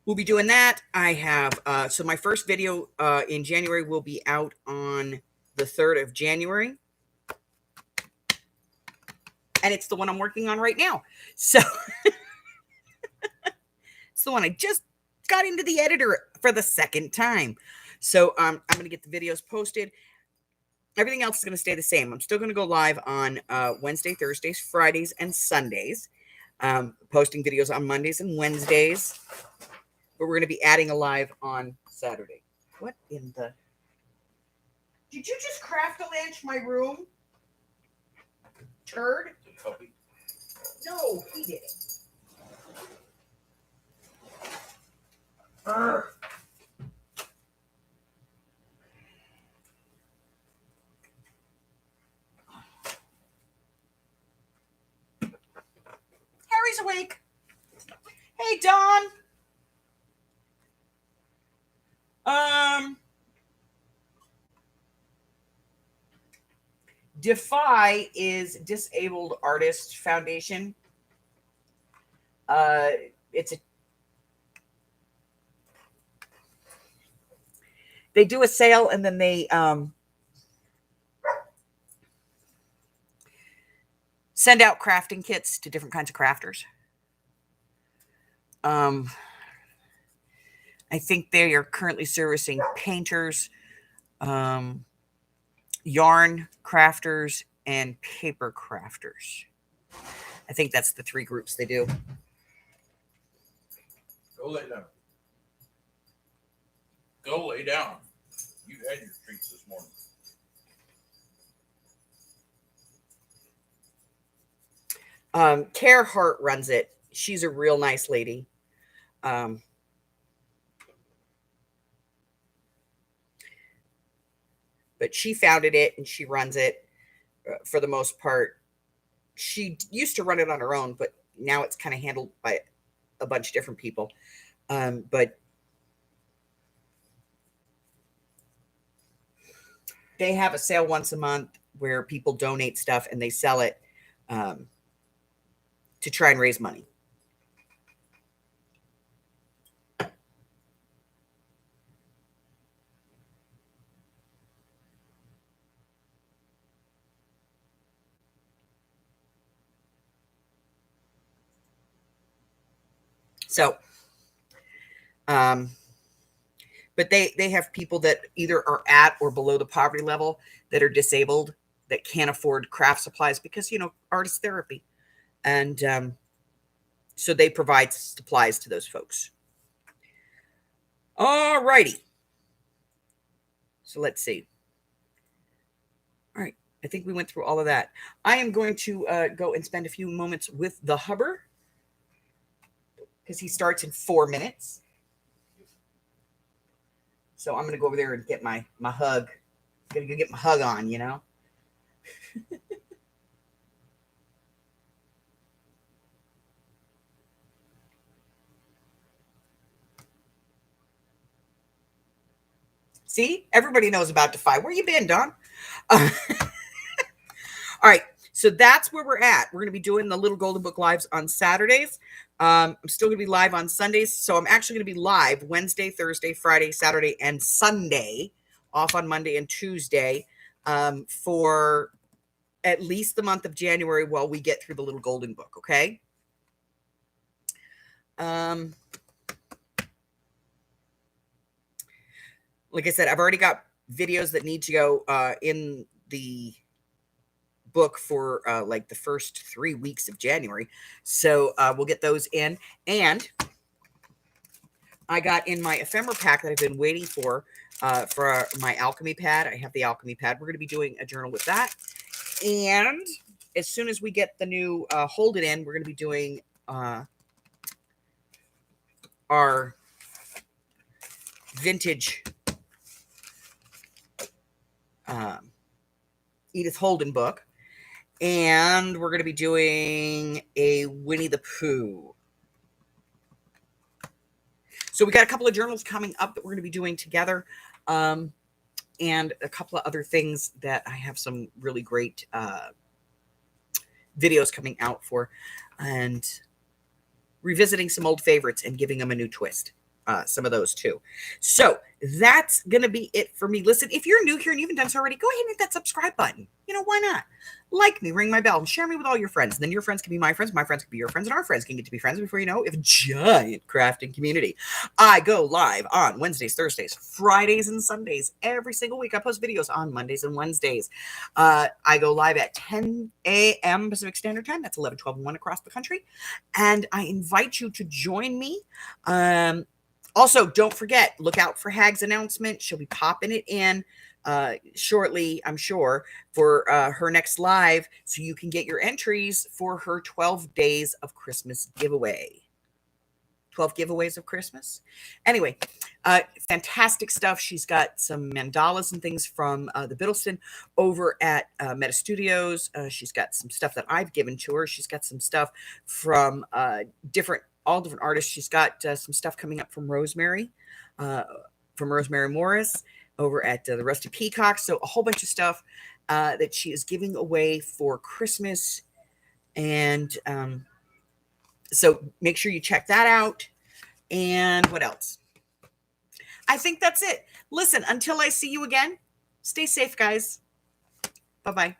we'll be doing that. I have, so my first video in January will be out on the 3rd of January. And it's the one I'm working on right now. So it's the one I just got into the editor for the second time. So I'm going to get the videos posted. Everything else is going to stay the same. I'm still going to go live on Wednesday, Thursdays, Fridays, and Sundays. Posting videos on Mondays and Wednesdays. But we're going to be adding a live on Saturday. What in the... Did you just craft-a-lanch my room? Turd? Puppy. No, he did it. Harry's awake. Hey, Don. Defy is Disabled Artist Foundation. They do a sale and then they send out crafting kits to different kinds of crafters. I think they are currently servicing painters, yarn crafters, and paper crafters. I think that's the 3 groups they do. Go lay down. Go lay down. You had your treats this morning. Care Hart runs it. She's a real nice lady. But she founded it and she runs it for the most part. She used to run it on her own, but now it's kind of handled by a bunch of different people. But they have a sale once a month where people donate stuff and they sell it to try and raise money. So, but they have people that either are at or below the poverty level that are disabled that can't afford craft supplies because, artist therapy. And so they provide supplies to those folks. All righty. So let's see. All right. I think we went through all of that. I am going to go and spend a few moments with the hubber because he starts in 4 minutes. So I'm going to go over there and get my hug. I'm going to go get my hug on, See, everybody knows about Defy. Where you been, Don? All right. So that's where we're at. We're going to be doing the Little Golden Book Lives on Saturdays. I'm still going to be live on Sundays. So I'm actually going to be live Wednesday, Thursday, Friday, Saturday, and Sunday, off on Monday and Tuesday, for at least the month of January while we get through the Little Golden Book. Okay. Like I said, I've already got videos that need to go in the book for like the first 3 weeks of January. So we'll get those in. And I got in my ephemera pack that I've been waiting for my alchemy pad. I have the alchemy pad. We're going to be doing a journal with that. And as soon as we get the new Hold It In, we're going to be doing our vintage Edith Holden book. And we're going to be doing a Winnie the Pooh. So we got a couple of journals coming up that we're going to be doing together. And a couple of other things that I have some really great videos coming out for. And revisiting some old favorites and giving them a new twist. Some of those too. So that's going to be it for me. Listen, if you're new here and you haven't done so already, go ahead and hit that subscribe button. Why not? Like me, ring my bell, and share me with all your friends. And then your friends can be my friends can be your friends, and our friends can get to be friends before you know it. We have a giant crafting community. I go live on Wednesdays, Thursdays, Fridays, and Sundays. Every single week I post videos on Mondays and Wednesdays. I go live at 10 a.m. Pacific Standard Time. That's 11, 12, and 1 across the country. And I invite you to join me. Also, don't forget, look out for Hag's announcement. She'll be popping it in shortly, I'm sure, for her next live, so you can get your entries for her 12 Days of Christmas giveaway. 12 giveaways of Christmas. Anyway, fantastic stuff. She's got some mandalas and things from the Biddleston over at Meta Studios. She's got some stuff that I've given to her. She's got some stuff from all different artists. She's got some stuff coming up from Rosemary Morris over at the Rusty Peacock. So a whole bunch of stuff that she is giving away for Christmas. And so make sure you check that out. And what else? I think that's it. Listen, until I see you again, stay safe, guys. Bye-bye.